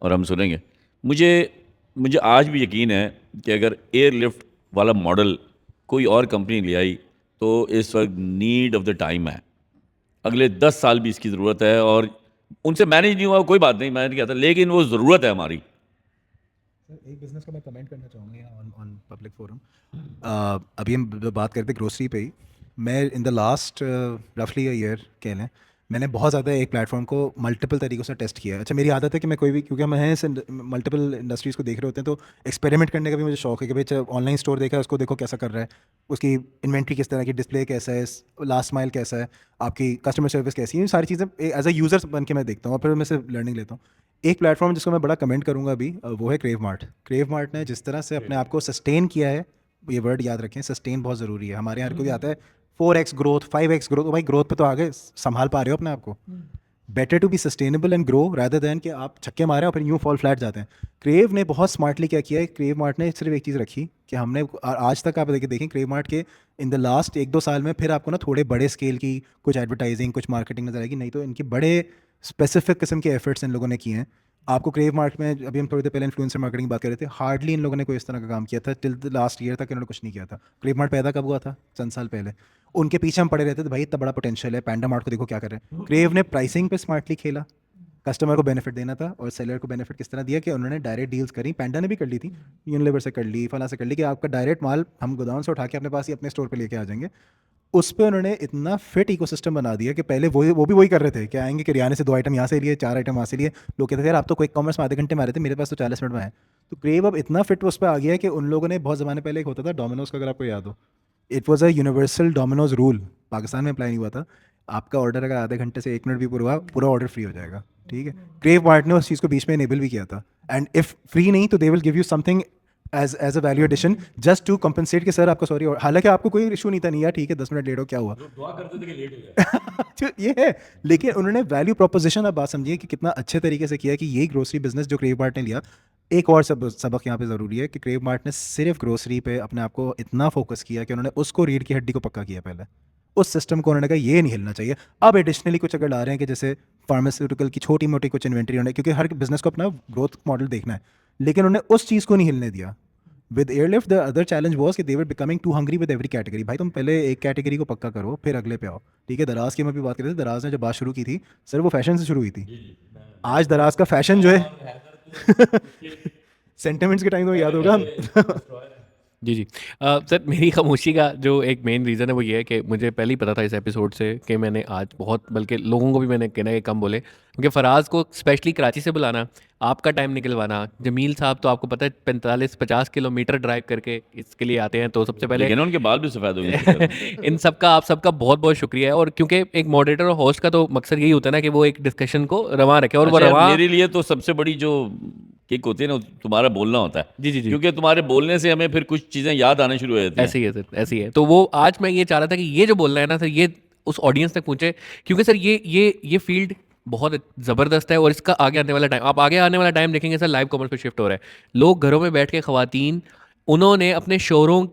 और हम सुनेंगे। मुझे आज भी यकीन है कि अगर एयरलिफ्ट वाला मॉडल कोई और कंपनी ले आई तो इस वक्त नीड ऑफ द टाइम है, अगले 10 साल भी इसकी ज़रूरत है। और उनसे मैनेज नहीं हुआ कोई बात नहीं, मैंने कहता, लेकिन वो ज़रूरत है हमारी। एक बिजनेस का मैं कमेंट करना चाहूँगा यहाँ ऑन पब्लिक फोरम। अभी हम बात करते ग्रोसरी पे ही। मैं इन द लास्ट रफली ईयर कह लें, मैंने बहुत ज़्यादा एक प्लेटफॉर्म को मल्टीपल तरीक़ों से टेस्ट किया है। अच्छा, मेरी आदत है कि मैं कोई भी, क्योंकि हम हैं मल्टीपल इंडस्ट्रीज़ को देख रहे होते हैं, तो एक्सपेरिमेंट करने का भी मुझे शौक है कि भाई ऑनलाइन स्टोर देखा है, उसको देखो कैसा कर रहा है, उसकी इन्वेंट्री किस तरह की, डिस्प्ले कैसा है, लास्ट माइल कैसा है, आपकी कस्टमर सर्विस कैसी है, ये सारी चीज़ें एज अ यूज़र बन के मैं देखता हूँ और फिर मैं से लर्निंग लेता हूँ। एक प्लेटफॉर्म जिसको मैं बड़ा कमेंट करूँगा अभी, वो है क्रेव मार्ट। क्रेव मार्ट ने जिस तरह से अपने आप को सस्टेन किया है, ये वर्ड याद रखें, सस्टेन बहुत ज़रूरी है। हमारे यहाँ कोई आता है 4x ग्रोथ, 5x ग्रोथ, भाई ग्रोथ पे तो आगे संभाल पा रहे हो अपने आप को। Better to be sustainable and grow rather than कि आप छक्के मारे और फिर यूँ फॉल फ्लैट जाते हैं। क्रेव ने बहुत स्मार्टली क्या किया है, क्रेव मार्ट ने सिर्फ एक चीज़ रखी कि हमने आज तक आप देखें क्रेव मार्ट के इन द लास्ट 1-2 साल में फिर आपको ना थोड़े बड़े स्केल की कुछ एडवर्टाइजिंग, कुछ मार्केटिंग नजर आएगी, नहीं तो इनकी बड़े स्पेसिफिक किस्म के एफर्ट्स इन लोगों ने किए हैं। आपको क्रेव मार्ट में, अभी हम थोड़ी देर पहले इन्फ्लुएंसर मार्केटिंग की बात कर रहे थे, हार्डली इन लोगों ने कोई इस तरह का काम किया था। टिल द लास्ट ईयर तक इन्होंने कुछ नहीं किया था। क्रेव मार्ट पैदा कब हुआ था? चंद साल पहले। उनके पीछे हम पड़े रहते थे, भाई इतना बड़ा पोटेंशियल है, पैंडा मार्ट को देखो क्या कर रहे हैं। क्रेव ने प्राइसिंग पे स्मार्टली खेला, कस्टमर को बेनिफिट देना था और सेलर को बेनिफिट किस तरह दिया कि उन्होंने डायरेक्ट डील्स करी। पैंडा ने भी कर ली थी, यूनिलीवर से कर ली, फला से कर ली, कि आपका डायरेक्ट माल हम गोदाम से उठा के अपने पास ही अपने स्टोर पे लेके आ जाएंगे। उस पर उन्होंने इतना फिट इकोसिस्टम बना दिया कि पहले वो भी वही कर रहे थे कि आएंगे किराने से 2 आइटम यहाँ से लिए, 4 आइटम वहाँ से लिए। लोग कहते थे यार आप तो क्विक कॉमर्स में आधे घंटे में आ रहे थे, मेरे पास तो 40 मिनट में आए। तो क्रेव अब इतना फिट उस पर आ गया है कि उन लोगों ने, बहुत ज़माने पहले एक होता था डोमिनोज का, अगर आपको याद हो, it was a universal Domino's rule, Pakistan में अप्लाई नहीं हुआ था। आपका ऑर्डर अगर आधे घंटे से 1 मिनट भी पूरा हुआ, पूरा ऑर्डर फ्री हो जाएगा। ठीक है, क्रेव मार्ट ने उस चीज़ को बीच में इनेबल भी किया था। एंड इफ फ्री नहीं तो they will give you something as a value addition just to compensate कि सर आपका सॉरी। हालांकि आपको कोई इशू नहीं था, नहीं यार ठीक है 10 मिनट लेट हो, क्या हुआ, दुआ करते थे कि लेट हो जाए। तो ये है, लेकिन उन्होंने वैल्यू प्रोपोजिशन, अब बात समझिए कि कितना अच्छे तरीके से किया कि यही ग्रोसरी बिजनेस जो क्रेव मार्ट ने लिया। एक और सबक यहाँ पे ज़रूरी है कि क्रेव मार्ट ने सिर्फ ग्रोसरी पे अपने आप को इतना फोकस किया कि उन्होंने उसको रीढ़ की हड्डी को पक्का किया। पहले उस सिस्टम को उन्होंने कहा ये नहीं हिलना चाहिए। अब एडिशनली कुछ अगर ला रहे हैं कि जैसे फार्मास्यूटिकल की छोटी मोटी कुछ इन्वेंट्री होने, क्योंकि हर बिजनेस को अपना ग्रोथ मॉडल देखना है, लेकिन उन्होंने उस चीज़ को नहीं हिलने दिया। With Airlift the other challenge was कि they were becoming too hungry with every category. भाई तुम पहले एक कैटेगरी को पक्का करो फिर अगले पे आओ। ठीक है, दराज की मैं भी बात कर रहे थे, दराज ने जब बात शुरू की थी सर वो फैशन से शुरू हुई थी। आज दराज का फैशन जो है सेंटिमेंट्स के टाइम तो याद होगा। जी जी सर, मेरी खामोशी का जो एक मेन रीज़न है वो ये है कि मुझे पहले ही पता था इस एपिसोड से कि मैंने आज बहुत, बल्कि लोगों को भी मैंने कहना है कि कम बोले, क्योंकि फराज को स्पेशली कराची से बुलाना, आपका टाइम निकलवाना, जमील साहब तो आपको पता है 45-50 किलोमीटर ड्राइव करके इसके लिए आते हैं, तो सबसे पहले लेकिन उनके बाल भी सफ़ेद हो गए। इन सब का, आप सबका बहुत बहुत शुक्रिया है। और क्योंकि एक मॉडरेटर और होस्ट का तो मकसद यही होता है ना कि वो एक डिस्कशन को रवा रखे, और वो अच्छा, रवा मेरे लिए तो सबसे बड़ी जो किक होती है ना, तुम्हारा बोलना होता है। जी जी जी, क्योंकि तुम्हारे बोलने से हमें फिर कुछ चीज़ें याद आने शुरू हो जाती हैं। ऐसे ही है सर, ऐसे ही है। तो वो आज मैं ये चाह रहा था कि ये जो बोलना है ना सर, ये उस ऑडियंस तक पहुंचे, क्योंकि सर ये फील्ड बहुत ज़बरदस्त है और इसका आगे आने वाला टाइम, आप आगे आने वाला टाइम देखेंगे सर, लाइव कॉमर्स पे शिफ्ट हो रहा है। लोग घरों में बैठ के, ख़वातीन, उन्होंने अपने शोरों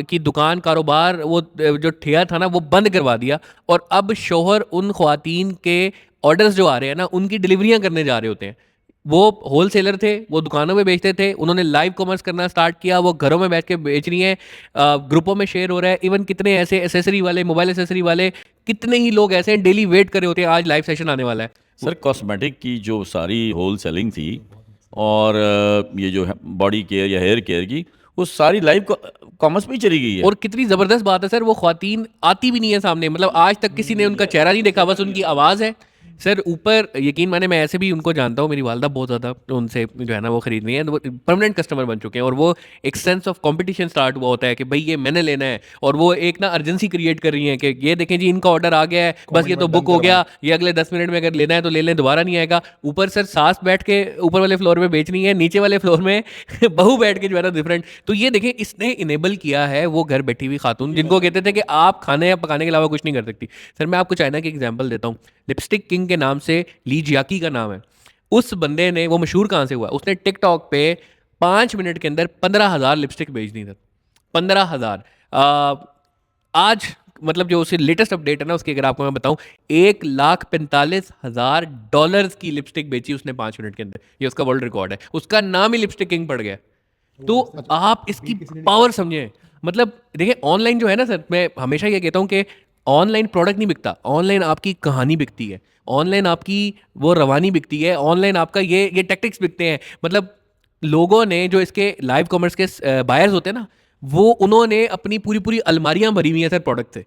की दुकान, कारोबार, वो जो ठेया था ना वो बंद करवा दिया, और अब शोहर उन ख़वातीन के ऑर्डर्स जो आ रहे हैं ना उनकी डिलीवरियां करने जा रहे होते हैं। वो होल सेलर थे, वो दुकानों में बेचते थे, उन्होंने लाइव कॉमर्स करना स्टार्ट किया, वो घरों में बैठ के बेच रही हैं, ग्रुपों में शेयर हो रहा है। इवन कितने ऐसे एसेसरी वाले, मोबाइल एसेसरी वाले, कितने ही लोग ऐसे हैं डेली वेट कर रहे होते हैं आज लाइव सेशन आने वाला है। सर कॉस्मेटिक की जो सारी होल सेलिंग थी और ये जो है बॉडी केयर या हेयर केयर की, वो सारी लाइव कॉमर्स में ही चली गई है। और कितनी ज़बरदस्त बात है सर, वो ख्वातीन आती भी नहीं है सामने, मतलब आज तक किसी ने उनका चेहरा नहीं देखा, बस उनकी आवाज़ है। सर ऊपर यकीन माने मैं ऐसे भी उनको जानता हूँ, मेरी वालदा बहुत ज़्यादा उनसे जो है ना वो ख़रीद रही है, वो परमानेंट कस्टमर बन चुके हैं। और वो एक सेंस ऑफ कंपटीशन स्टार्ट हुआ होता है कि भाई ये मैंने लेना है, और वो एक ना अर्जेंसी क्रिएट कर रही है कि ये देखें जी इनका ऑर्डर आ गया है, बस ये तो बुक हो गया, ये अगले 10 मिनट में अगर लेना है तो ले लें, दोबारा नहीं आएगा। ऊपर सर सास बैठ के ऊपर वाले फ्लोर में बेच रही है, नीचे वाले फ्लोर में बहू बैठ के जो है ना डिफरेंट। तो ये देखें इसने इनेबल किया है वो घर बैठी हुई खातून जिनको कहते थे कि आप खाने या पकाने के अलावा कुछ नहीं कर सकती। सर मैं आपको चाइना की एग्जांपल देता हूँ, लिपस्टिक किंग के नाम से ली जियाकी का नाम है। उस बंदे ने, वो मशहूर कहाँ से हुआ, उसने टिकटॉक पे 5 मिनट के अंदर 15,000 लिपस्टिक बेच दी थी। 15,000 आज मतलब जो उसकी लेटेस्ट अपडेट है ना उसकी अगर आपको मैं बताऊं, $1,45,000 की लिपस्टिक बेची उसने 5 मिनट के अंदर। ये उसका वर्ल्ड रिकॉर्ड है, उसका नाम ही लिपस्टिक किंग पड़ गया। तो आप इसकी पावर समझें। मतलब देखिए ऑनलाइन जो है ना सर, मैं हमेशा ये कहता हूँ कि ऑनलाइन प्रोडक्ट नहीं बिकता, ऑनलाइन आपकी कहानी बिकती है, ऑनलाइन आपकी वो रवानी बिकती है, ऑनलाइन आपका ये टैक्टिक्स बिकते हैं। मतलब लोगों ने जो इसके लाइव कॉमर्स के बायर्स होते हैं ना, वो उन्होंने अपनी पूरी पूरी अलमारियां भरी हुई हैं सर प्रोडक्ट से,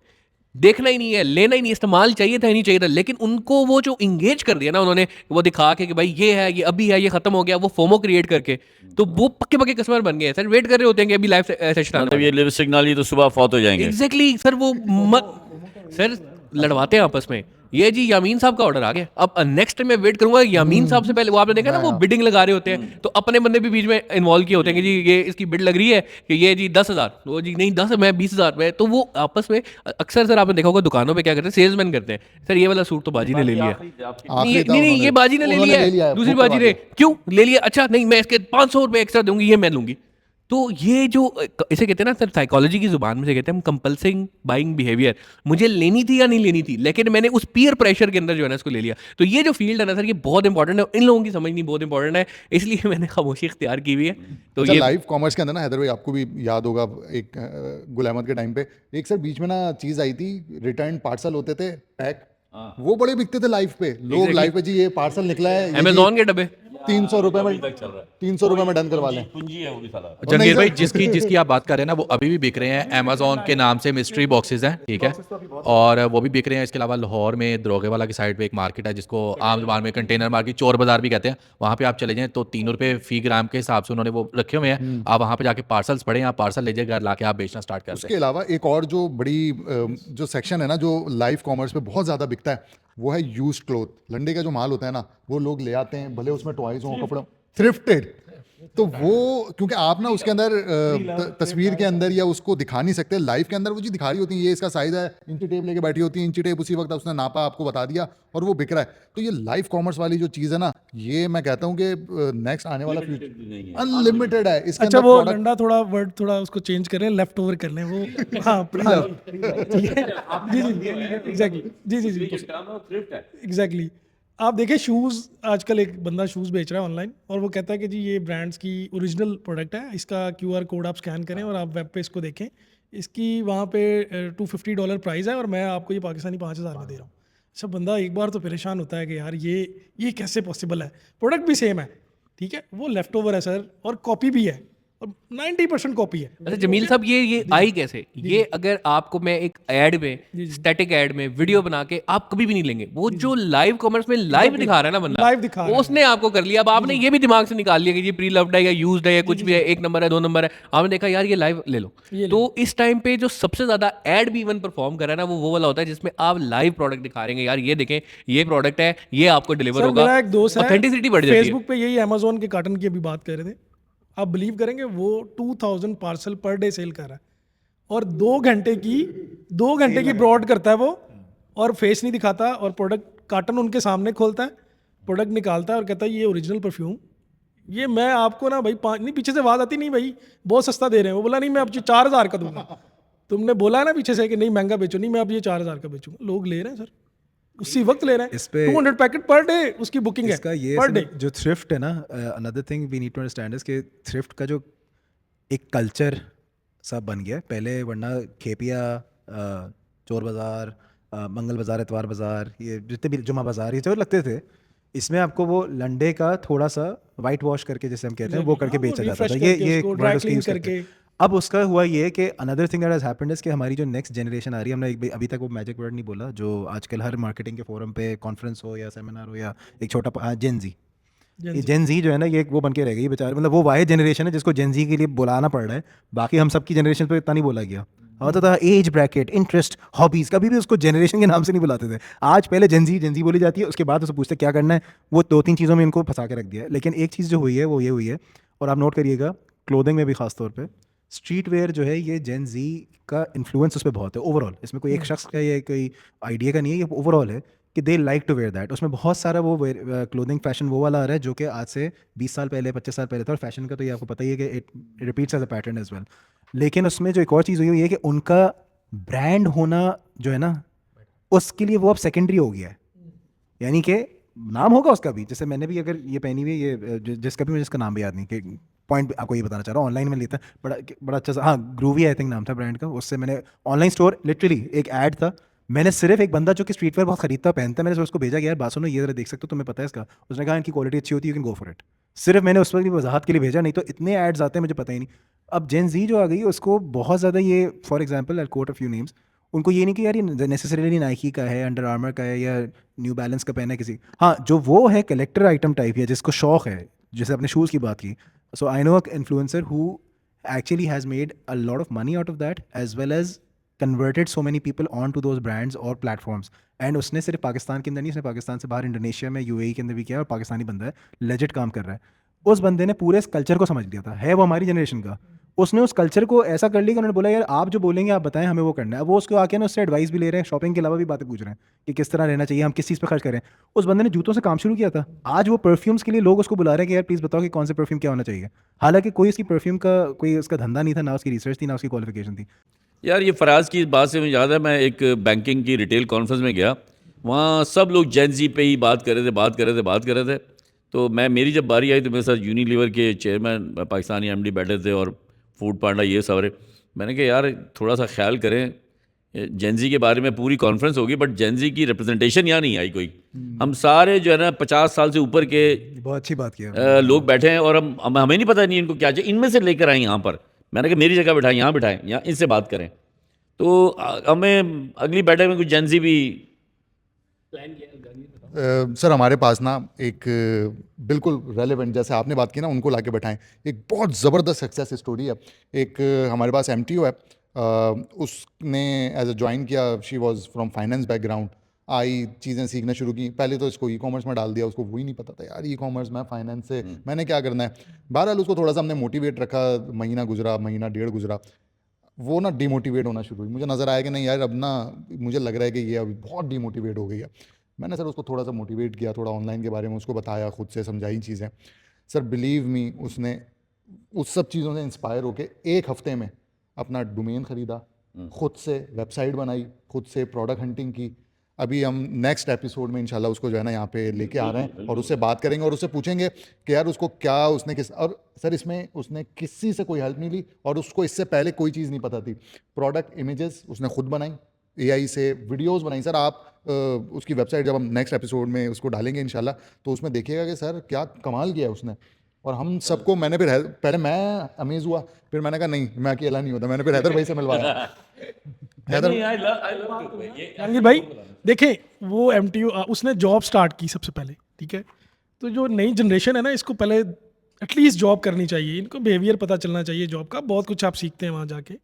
देखना ही नहीं है, लेना ही नहीं, इस्तेमाल चाहिए था ही नहीं चाहिए था, लेकिन उनको वो जो इंगेज कर दिया ना उन्होंने, वो दिखा के कि भाई ये है, ये अभी है, ये खत्म हो गया, वो फोमो क्रिएट करके, तो वो पक्के पक्के कस्टमर बन गए हैं सर। वेट कर रहे होते हैं कि अभी लाइव सेशन मतलब ये लिपस्टिक ना ली तो सुबह फौत हो जाएंगे। Exactly sir. वो सर लड़वाते हैं आपस में, ये जी यामीन साहब का ऑर्डर आ गया, अब नेक्स्ट टाइम मैं वेट करूंगा यामीन साहब से पहले। वो आपने देखा ना वो बिडिंग लगा रहे होते हैं, तो अपने बंदे भी बीच में इन्वॉल्व किए होते हैं कि जी ये इसकी बिड लग रही है कि ये जी 10,000, वो जी नहीं 10, मैं 20,000 में। तो वो आपस में अक्सर सर आपने देखा होगा दुकानों पे क्या करते हैं, सेल्समैन करते हैं, सर ये वाला सूट तो बाजी ने ले लिया, नहीं ये बाजी ने ले लिया है, दूसरी बाजी ने क्यों ले लिया, अच्छा नहीं मैं इसके 500 रुपये एक्स्ट्रा दूंगी, ये मैं लूंगी। तो ये जो इसे कहते हैं ना सर साइकोलॉजी की जुबान में से कहते हैं हम कंपल्सिंग बाइंग बिहेवियर, मुझे लेनी थी या नहीं लेनी थी, लेकिन मैंने उस पीयर प्रेशर के अंदर जो है ना इसको ले लिया। तो ये जो फील्ड है ना सर, ये बहुत इंपॉर्टेंट है, इन लोगों की समझनी बहुत इंपॉर्टेंट है, इसलिए मैंने खामोशी इख्तियार की हुई है। तो अच्छा, ये लाइव कॉमर्स के अंदर ना हैदर भाई आपको भी याद होगा, एक गुल अहमद के टाइम पे एक सर बीच में ना चीज़ आई थी, रिटर्न पार्सल होते थे पैक, वो बड़े बिकते थे लाइव पे। लोग लाइव पे जी ये पार्सल निकला है, अमेजोन के डब्बे 300 रुपए में 300 रुपए में डन करवा लें। पूंजी है वो भी साला। जंगीर भाई जिसकी आप बात कर रहे हैं ना, वो अभी भी बिक रहे हैं अमेजोन के नाम से, मिस्ट्री बॉक्सेस हैं, ठीक है, और वो भी बिक रहे हैं। इसके अलावा लाहौर में दरोगे वाला की साइड पे एक मार्केट है जिसको आम जुबान में कंटेनर मार्केट, चोर बाजार भी कहते हैं, वहाँ पे आप चले जाएं तो 3 रुपये फी ग्राम के हिसाब से उन्होंने वो रखे हुए हैं। आप वहाँ पे जाके पार्सल्स पढ़ें, आप पार्सल लीजिए, घर लाके आप बेचना स्टार्ट कर दें। उसके अलावा एक और जो बड़ी जो सेक्शन है ना जो लाइव कॉमर्स में बहुत ज़्यादा बिकता है, वो है यूज्ड क्लोथ। लंडे का जो माल होता है ना, वो लोग ले आते हैं, भले उसमें टॉयज हों, कपड़ों, थ्रिफ्टेड। तो वो क्योंकि आप ना उसके अंदर तस्वीर के अंदर या उसको दिखा नहीं सकते, लाइव के अंदर वो चीज़ दिखा रही होती है, ये इसका साइज़ है, इंची टेप लेके बैठी होती है, इंची टेप उसी वक्त उसने नापा, आपको बता दिया और वो बिक रहा है। तो ये लाइव कॉमर्स वाली जो चीज़ है ना, ये मैं कहता हूँ कि नेक्स्ट आने वाला फ्यूचर अनलिमिटेड है। इसके अच्छा अंदर वो product- डंडा थोड़ा वर्ड थोड़ा उसको चेंज करें, लेफ्ट ओवर कर लें वो। हाँ ठीक है, जी जी एग्जैक्टली, जी जी जी एग्जैक्टली। आप देखें शूज़, आजकल एक बंदा शूज़ बेच रहा है ऑनलाइन और वो कहता है कि जी ये ब्रांड्स की ओरिजिनल प्रोडक्ट है, इसका QR कोड आप स्कैन करें और आप वेब पे इसको देखें, इसकी वहाँ पे $250 प्राइस है और मैं आपको ये पाकिस्तानी 5,000 में दे रहा हूँ। अच्छा बंदा एक बार तो परेशान होता है कि यार ये कैसे पॉसिबल है, प्रोडक्ट भी सेम है, ठीक है, वो लेफ्ट ओवर है सर और कॉपी भी है और 90% कॉपी है। अच्छा जमील साहब ये आई कैसे, ये अगर आपको मैं एक ऐड में, स्टैटिक ऐड में वीडियो बना के आप कभी भी नहीं लेंगे, वो जो लाइव कॉमर्स में लाइव दिखा रहा है ना बंदा, लाइव दिखा रहा है। उसने आपको कर लिया। अब आपने ये भी दिमाग से निकाल लिया कि ये प्री लव्ड है या यूज्ड है या कुछ भी है, 1 नंबर है 2 नंबर है, आपने देखा यार ये लाइव ले लो। तो इस टाइम पे जो सबसे ज्यादा एड भी इवन परफॉर्म कर रहा है ना, वो वाला होता है जिसमें आप लाइव प्रोडक्ट दिखा रहे हैं, यार ये देखें ये प्रोडक्ट है, ये आपको डिलीवर सर होगा। मेरा एक दोस्त है, ऑथेंटिसिटी बढ़ जाती है। फेसबुक पे यही अमेजोन के कार्टन की अभी बात कर रहे थे, आप बिलीव करेंगे वो 2000 पार्सल पर डे सेल कर रहा है और 2 घंटे की ब्रॉड करता है वो, और फेस नहीं दिखाता और प्रोडक्ट कार्टन उनके सामने खोलता है, प्रोडक्ट निकालता है और कहता है ये ओरिजिनल परफ्यूम, ये मैं आपको ना भाई नहीं, पीछे से आवाज़ आती नहीं भाई बहुत सस्ता दे रहे हैं, वो बोला नहीं मैं अब 4,000 का दूंगा, तुमने बोला है ना पीछे से कि नहीं महंगा बेचो, नहीं मैं अब ये 4,000 का बेचूंगा, लोग ले रहे हैं सर। उसी वक्त ले रहे हैं। इस पे 200 पैकेट पर डे उसकी बुकिंग है इसका ये पर डे। जो थ्रिफ्ट है ना, another thing we need to understand is कि थ्रिफ्ट का जो एक कल्चर सा बन गया है। पहले वरना खेपिया, चोर बाज़ार, मंगल बाज़ार, इतवार बाज़ार, ये जितने भी जुमा बाज़ार, ये जो लगते थे, इसमें आपको वो लंडे का थोड़ा सा वाइट वॉश करके जैसे हम कहते हैं वो करके बेचा जाता था। ये ड्राई word उसका क्लीन use करते करके। हैं। अब उसका हुआ ये कि another thing that has happened is कि हमारी जो नेक्स्ट जनरेशन आ रही है, हमने अभी तक वो मैजिक वर्ड नहीं बोला जो आजकल हर मार्केटिंग के फोरम पे कॉन्फ्रेंस हो या सेमिनार हो या एक छोटा जेन जी, ये जेन जी जो है ना, ये वो बन के रह गई बेचारे। मतलब वो वाई जनरेशन है जिसको जेन जी के लिए बुलाना पड़ रहा है, बाकी हम सबकी जनरेशन पे इतना नहीं बोला गया। होता था एज ब्रैकेट, इंटरेस्ट, हॉबीज़, कभी भी उसको जनरेशन के नाम से नहीं बुलाते थे। आज पहले जेन जी बोली जाती है, उसके बाद उससे पूछते क्या करना है, वो 2-3 चीज़ों में इनको फंसा के रख दिया है। लेकिन एक चीज़ जो हुई है वो ये हुई है, और आप नोट करिएगा क्लोथिंग में भी खास तौर पे स्ट्रीट वेयर जो है, ये जेन जी का इन्फ्लुएंस उस पर बहुत है ओवरऑल। इसमें कोई एक शख्स का या कोई आइडिया का नहीं है, ये ओवरऑल है कि they like to wear that. उसमें बहुत सारा वो क्लोथिंग फैशन वो वाला आ रहा है जो कि आज से 20 साल पहले, 25 साल पहले था। और फैशन का तो ये आपको पता ही है कि it repeats as a pattern as well. लेकिन उसमें जो एक और चीज़ हुई है कि उनका ब्रांड होना जो है ना, उसके लिए वो अब सेकेंडरी हो गया है। यानी कि नाम होगा उसका भी, जैसे मैंने भी अगर ये पहनी हुई ये जिसका भी, मुझे इसका नाम भी याद नहीं, कि पॉइंट आपको ये बताना चाह रहा हूँ, ऑनलाइन में लेता बड़ा अच्छा सा, हाँ ग्रूवी आई थिंक नाम था ब्रांड का। उससे मैंने ऑनलाइन स्टोर, लिटरली एक ऐड था, मैंने सिर्फ एक बंदा जो कि स्ट्रीट वेयर बहुत खरीदता पहनता, मैंने उसको भेजा कि यार बात सुनो, ये जरा देख सकते हो, तुम्हें पता है इसका। उसने कहा इनकी क्वालिटी अच्छी होती है, you can go for it. सिर्फ मैंने उस वक्त वजाहत के लिए भेजा, नहीं तो इतने एड्स आते हैं मुझे पता ही नहीं। अब जेन जी जो आ गई उसको बहुत ज़्यादा ये, for example I quote a few names, उनको ये नहीं कि यार ये नेसेसरीली नाइकी का है, अंडर आर्मर का है या न्यू बैलेंस का पहना है किसी, हाँ जो वो है कलेक्टर आइटम टाइप, या जिसको शौक है, जैसे अपने शूज़ की बात की। So I know a influencer who actually has made a lot of money out of that, as well as converted so many people onto those brands or platforms. And उसने सिर्फ पाकिस्तान के अंदर नहीं, उसने पाकिस्तान से बाहर इंडोनेशिया में, यूएई के अंदर भी किया, और पाकिस्तानी बंदा है, लेजिट काम कर रहा है। उस बंदे ने पूरे इस कल्चर को समझ लिया था, है वो हमारी जनरेशन का। उसने उस कल्चर को ऐसा कर लिया कि उन्होंने बोला यार आप जो बोलेंगे आप बताएं, हमें वो करना है। अब वो उसको आके ना उससे एडवाइस भी ले रहे हैं, शॉपिंग के अलावा भी बातें पूछ रहे हैं कि किस तरह रहना चाहिए, हम किस चीज़ पर खर्च करें। उस बंदे ने जूतों से काम शुरू किया था, आज वो परफ्यूम्स के लिए लोग उसको बुला रहे हैं कि यार प्लीज़ बताओ कि कौन से परफ्यूम क्या होना चाहिए। हालांकि कोई उसकी परफ्यूम का कोई उसका धंधा नहीं था, ना उसकी रिसर्च थी, ना उसकी क्वालिफिकेशन थी। यार ये फराज की इस बात से मुझे याद है, मैं एक बैंकिंग की रिटेल कॉन्फ्रेंस में गया, वहाँ सब लोग जेन जी पे ही बात कर रहे थे। तो मेरी जब बारी आई तो मेरे साथ यूनिलीवर के चेयरमैन पाकिस्तानी एमडी बैठे थे और फूड पांडा ये सारे। मैंने कहा यार थोड़ा सा ख्याल करें, जेन जी के बारे में पूरी कॉन्फ्रेंस होगी बट जेन जी की रिप्रेजेंटेशन यहाँ नहीं आई कोई। हम सारे जो है ना 50 साल से ऊपर के बहुत अच्छी बात किया लोग बैठे हैं और हमें नहीं पता नहीं इनको क्या चाहिए, इनमें से लेकर आए यहाँ पर। मैंने कहा मेरी जगह बैठाएं, यहाँ बैठाएं, यहाँ इनसे बात करें। तो हमें अगली बैठक में कुछ जेन जी भी सर हमारे पास ना एक बिल्कुल रेलेवेंट, जैसे आपने बात की ना, उनको लाके बैठाएं। एक बहुत ज़बरदस्त सक्सेस स्टोरी है। एक हमारे पास MTO है, उसने एज अ ज्वाइन किया, she was from finance background, आई चीज़ें सीखना शुरू की। पहले तो इसको ई-कॉमर्स में डाल दिया, उसको वही नहीं पता था यार ई-कॉमर्स में, फाइनेंस से मैंने क्या करना है। बहरहाल उसको थोड़ा सा हमने मोटिवेट रखा, महीना गुजरा, महीना डेढ़ गुजरा, वो ना डिमोटिवेट होना शुरू हुई। मुझे नज़र आया कि नहीं यार अब ना मुझे लग रहा है कि ये अभी बहुत डिमोटिवेट हो गई है। मैंने सर उसको थोड़ा सा मोटिवेट किया, थोड़ा ऑनलाइन के बारे में उसको बताया, खुद से समझाई चीज़ें। सर बिलीव मी, उसने उस सब चीज़ों से इंस्पायर होकर 1 हफ्ते में अपना डोमेन ख़रीदा, खुद से वेबसाइट बनाई, खुद से प्रोडक्ट हंटिंग की। अभी हम नेक्स्ट एपिसोड में इंशाल्लाह उसको जो है ना यहाँ पे लेके आ रहे हैं और उससे बात करेंगे और उससे पूछेंगे कि यार उसको क्या, उसने किस, और सर इसमें उसने किसी से कोई हेल्प नहीं ली और उसको इससे पहले कोई चीज़ नहीं पता थी। प्रोडक्ट इमेजेस उसने खुद बनाई, AI से वीडियोस बनाई। सर आप उसकी वेबसाइट जब हम नेक्स्ट एपिसोड में उसको डालेंगे इंशाल्लाह, तो उसमें देखिएगा कि सर क्या कमाल किया उसने। और हम सबको, मैंने फिर पहले मैं अमेज हुआ, फिर मैंने कहा नहीं मैं अकेला नहीं होता, मैंने फिर हैदर भाई से मिलवाया। हैदर जहांगीर भाई देखें, वो MTO उसने जॉब स्टार्ट की सबसे पहले, ठीक है। तो जो नई जनरेशन है ना, इसको पहले एटलीस्ट जॉब करनी चाहिए, इनको बिहेवियर पता चलना चाहिए जॉब का। बहुत कुछ आप सीखते हैं वहाँ जाके,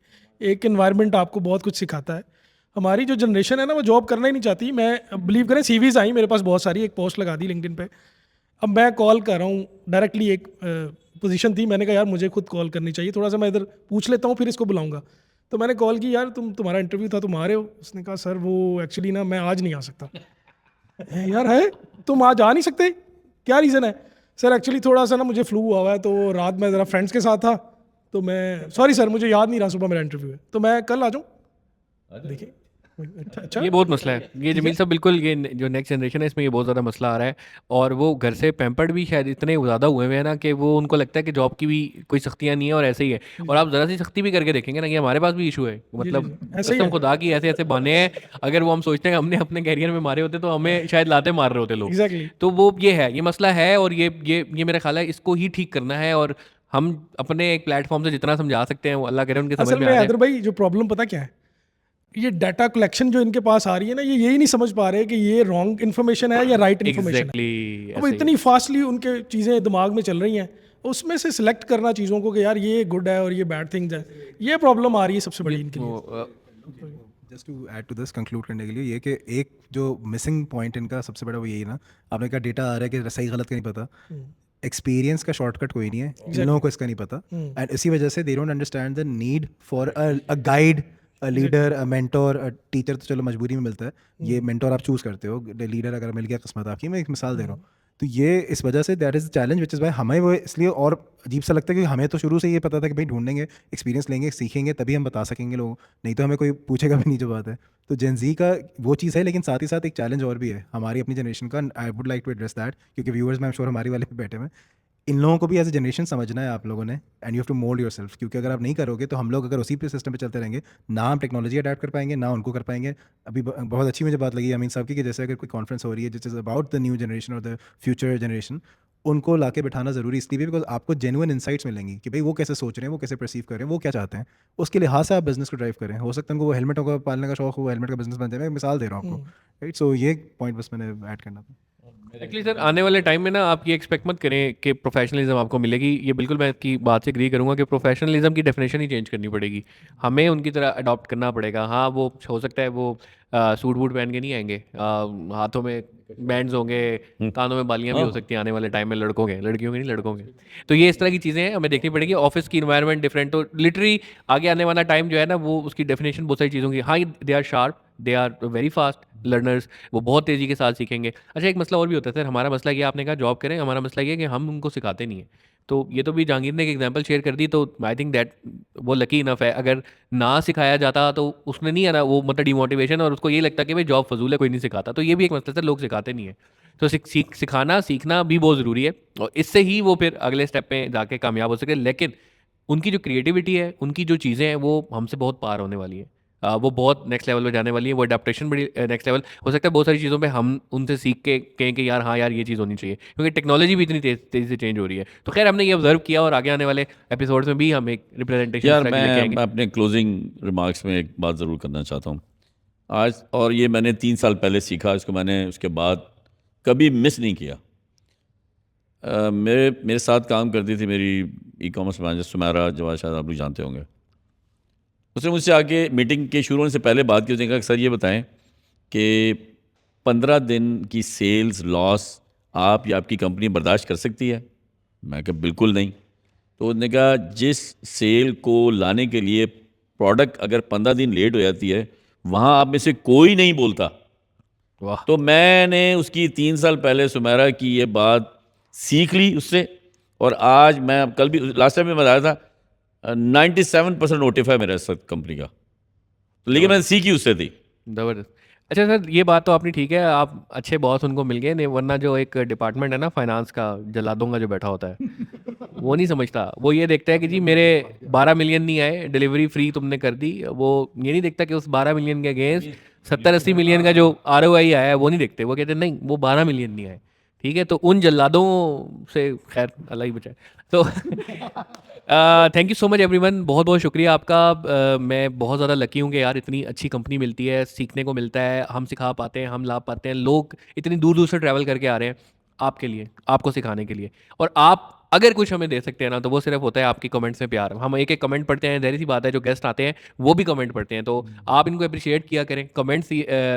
एक एनवायरनमेंट आपको बहुत कुछ सिखाता है। हमारी जो जनरेशन है ना, वो जॉब करना ही नहीं चाहती। मैं बिलीव करें, CVs आई मेरे पास बहुत सारी, एक पोस्ट लगा दी लिंक्डइन पे। अब मैं कॉल कर रहा हूँ डायरेक्टली, एक पोजीशन थी, मैंने कहा यार मुझे खुद कॉल करनी चाहिए, थोड़ा सा मैं इधर पूछ लेता हूँ फिर इसको बुलाऊंगा। तो मैंने कॉल की, यार तुम्हारा इंटरव्यू था, तुम आ रहे हो? उसने कहा सर वो एक्चुअली ना मैं आज नहीं आ सकता। यार है, तुम आज आ नहीं सकते, क्या रीज़न है? सर एक्चुअली थोड़ा सा ना मुझे फ्लू हुआ हुआ है, तो रात में ज़रा फ्रेंड्स के साथ था, तो मैं सॉरी सर मुझे याद नहीं रहा, सुबह मेरा इंटरव्यू है, तो मैं कल आ जाऊँ। देखिए अच्छा ये बहुत मसला है, ये जमील साहब बिल्कुल, ये जो नेक्स्ट जनरेशन है इसमें ये बहुत ज़्यादा मसला आ रहा है। और वो घर से पैम्पर्ड भी शायद इतने ज़्यादा हुए हुए हैं ना कि वो उनको लगता है कि जॉब की भी कोई सख्तियाँ नहीं है और ऐसे ही है। और आप ज़रा सी सख्ती भी करके देखेंगे ना, ये हमारे पास भी इशू है, मतलब ऐसे ही कसम है। खुदा की ऐसे ऐसे बहाने हैं, अगर वो हम सोचते हैं हमने अपने कैरियर में मारे होते तो हमें शायद लाते मार रहे होते लोग। एग्जैक्टली। तो वो ये है, ये मसला है, और ये मेरा ख्याल है इसको ही ठीक करना है। और हम अपने एक प्लेटफॉर्म से जितना समझा सकते हैं वो अल्लाह करे उनके समझ असल में में आ जाए। हैदर भाई जो प्रॉब्लम पता क्या है, ये डाटा कलेक्शन जो इनके पास आ रही है ना, ये यही नहीं समझ पा रहे कि ये रॉन्ग इन्फॉर्मेशन है या राइट इन्फॉर्मेशन है। एग्जैक्टली अब इतनी फास्टली उनके चीज़ें दिमाग में चल रही हैं, उसमें से सिलेक्ट करना चीज़ों को कि यार ये गुड है और ये बैड थिंग्स है, ये प्रॉब्लम आ रही है सबसे बड़ी इनके लिए। Just to add to this, conclude करने के लिए ये कि एक जो मिसिंग पॉइंट इनका सबसे बड़ा वो यही ना, आपने कहा डेटा आ रहा है कि सही गलत का नहीं पता, एक्सपीरियंस का शॉर्टकट कोई नहीं है, इन लोगों को इसका नहीं पता, एंड इसी वजह से they don't understand the need for a guide, a leader, a mentor. A teacher तो चलो मजबूरी में मिलता है, ये मेंटोर आप चूज़ करते हो, लीडर अगर मिल गया किस्मत आपकी, मैं एक मिसाल दे रहा हूँ। तो ये इस वजह say that is challenge which is why हमें वो इसलिए और अजीब सा लगता है कि हमें तो शुरू से ये पता था कि भाई ढूंढेंगे, एक्सपीरियंस लेंगे, सीखेंगे, तभी हम बता सकेंगे लोगों, नहीं तो हमें कोई पूछेगा भी नहीं जो बात है। तो जेन ज़ी का वो चीज़ है, लेकिन साथ ही साथ एक चैलेंज और भी है हमारी अपनी जनरेशन का। I would like to address that, क्योंकि व्यूअर्स में आई एम श्योर हमारी वाले पे बैठे हुए हैं। इन लोगों को भी एज ए जनरेशन समझना है आप लोगों ने, and you have to mould yourself, क्योंकि अगर आप नहीं करोगे तो हम लोग अगर उसी पे सिस्टम पे चलते रहेंगे, ना हम टेक्नोलॉजी अडैप्ट कर पाएंगे, ना उनको कर पाएंगे। अभी बहुत अच्छी मुझे बात लगी अमीन साहब की कि जैसे अगर कोई कॉन्फ्रेंस हो रही है जिस is about the new generation और द फ्यूचर जनरेशन, उनको लाके बिठाना ज़रूरी इसलिए भी बिकॉज आपको जेन्युइन इंसाइट्स मिलेंगी कि भाई वो कैसे सोच रहे हैं, वो कैसे परसीव कर रहे हैं, वो क्या चाहते हैं, उसके लिहाज से आप बिजनेस को ड्राइव करें। हो सकता है उनको वो हेलमेटों का पालने का शौक हो, हेलमेट का बिजनेस बन जाए, मैं एक मिसाल दे रहा हूँ आपको, राइट। सो ये पॉइंट बस मैंने ऐड करना था। एक्चुअली सर आने वाले टाइम में ना आप ये एक्सपेक्ट मत करें कि प्रोफेशनलिज्म आपको मिलेगी। ये बिल्कुल मैं आपकी बात से एग्री करूंगा कि प्रोफेशनलिज्म की डेफिनेशन ही चेंज करनी पड़ेगी, हमें उनकी तरह अडॉप्ट करना पड़ेगा। हाँ वो हो सकता है वो सूट वूट पहन के नहीं आएंगे, हाथों में बैंड्स होंगे, कानों में बालियाँ भी हो सकती हैं आने वाले टाइम में, लड़कों के, लड़कियों के नहीं, लड़कों के। तो ये इस तरह की चीज़ें हैं हमें देखनी पड़ेगी। ऑफिस की इन्वायरमेंट डिफरेंट, तो लिटरली आगे आने वाला टाइम जो है ना वो उसकी डेफिनेशन बहुत सारी चीज़ों की। हाँ they are sharp, they are very fast learners, वो बहुत तेज़ी के साथ सीखेंगे। अच्छा एक मसला और भी होता है सर, हमारा मसला ये, आपने कहा जॉब करें, हमारा मसला ये है कि हम उनको सिखाते नहीं हैं। तो ये तो भी जहांगीर ने एक एग्जांपल शेयर कर दी, तो आई थिंक दैट वो लकी इनफ है। अगर ना सिखाया जाता तो उसने नहीं है ना वो, मतलब डिमोटिवेशन, और उसको ये लगता कि भाई जॉब फजूल है, कोई नहीं सिखाता। तो ये भी एक मसला सर, लोग सिखाते नहीं है। तो सिखाना सीखना भी बहुत ज़रूरी है, और इससे ही वो फिर अगले स्टेप पे जाके कामयाब हो सके। लेकिन उनकी जो क्रिएटिविटी है, उनकी जो चीज़ें हैं, वो हमसे बहुत पार होने वाली है। वो बहुत नेक्स्ट लेवल पे जाने वाली है, वो अडेप्टेशन बड़ी नेक्स्ट लेवल हो सकता है। बहुत सारी चीज़ों पे हम उनसे सीख के कहें कि यार हाँ यार ये चीज़ होनी चाहिए, क्योंकि टेक्नोलॉजी भी इतनी तेज़ी से चेंज हो रही है। तो खैर हमने ये ऑब्जर्व किया, और आगे आने वाले एपिसोड्स में भी हम एक रिप्रेजेंटेशन यार लेके मैं आएंगे। अपने क्लोजिंग रिमार्क्स में एक बात ज़रूर करना चाहता हूँ आज, और ये मैंने 3 साल पहले सीखा, इसको मैंने उसके बाद कभी मिस नहीं किया। मेरे साथ काम करती थी मेरी e commerce manager Sumera Jawad, शायद आप लोग जानते होंगे। उसने मुझसे आके मीटिंग के शुरू होने से पहले बात की, उसने कहा सर ये बताएं कि 15 दिन की सेल्स लॉस आप या आपकी कंपनी बर्दाश्त कर सकती है? मैं कहा बिल्कुल नहीं। तो उसने कहा जिस सेल को लाने के लिए प्रोडक्ट अगर 15 दिन लेट हो जाती है, वहाँ आप में से कोई नहीं बोलता। वाह, तो मैंने उसकी 3 साल पहले सुमेरा की ये बात सीख ली उससे, और आज मैं कल भी लास्ट टाइम में बताया था 97% नोटिफाई मेरा साथ कंपनी का, तो लेकिन मैंने सीखी उससे थी। ज़बरदस्त। अच्छा सर ये बात तो आपने ठीक है, आप अच्छे बॉस उनको मिल गए, नहीं वरना जो एक डिपार्टमेंट है ना फाइनेंस का, जल्लादों का जो बैठा होता है वो नहीं समझता। वो ये देखता है कि जी मेरे 12 मिलियन नहीं आए, डिलीवरी फ्री तुमने कर दी। वो ये नहीं देखता कि उस 12 मिलियन के अगेंस्ट 70-80 मिलियन का जो ROI आया है वो नहीं देखते। वो कहते हैं नहीं वो 12 मिलियन नहीं आए। ठीक है, तो उन जल्लादों से खैर अल्लाह ही बचाए। तो thank you so much everyone, बहुत बहुत शुक्रिया आपका। मैं बहुत ज़्यादा लकी हूँ कि यार इतनी अच्छी कंपनी मिलती है, सीखने को मिलता है, हम सिखा पाते हैं, हम ला पाते हैं। लोग इतनी दूर दूर से ट्रैवल करके आ रहे हैं आपके लिए, आपको सिखाने के लिए। और आप अगर कुछ हमें दे सकते हैं ना, तो वो सिर्फ होता है आपकी कमेंट्स में प्यार। हम एक एक कमेंट पढ़ते हैं, ज़ाहिर सी बात है जो गेस्ट आते हैं वो भी कमेंट पढ़ते हैं, तो आप इनको अप्रिशिएट किया करें, कमेंट्स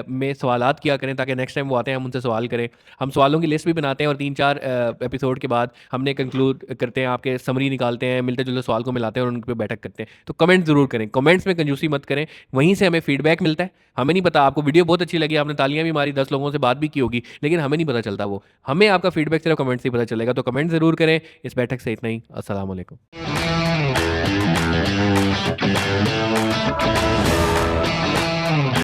में सवालात किया करें, ताकि नेक्स्ट टाइम वो आते हैं हम उनसे सवाल करें। हम सवालों की लिस्ट भी बनाते हैं, और 3-4 एपिसोड के बाद हमने कंक्लूड करते हैं, आपके समरी निकालते हैं, मिलते जुलते सवाल को मिलाते हैं और उन पर बैठक करते हैं। तो कमेंट ज़रूर करें, कमेंट्स में कंजूसी मत करें, वहीं से हमें फीडबैक मिलता है। हमें नहीं पता, आपको वीडियो बहुत अच्छी लगी, आपने तालियां भी मारी, 10 लोगों से बात भी की होगी, लेकिन हमें नहीं पता चलता वो, हमें आपका फीडबैक सिर्फ कमेंट से ही पता चलेगा। तो कमेंट ज़रूर करें। इस बैठक से इतना ही, अस्सलाम वालेकुम।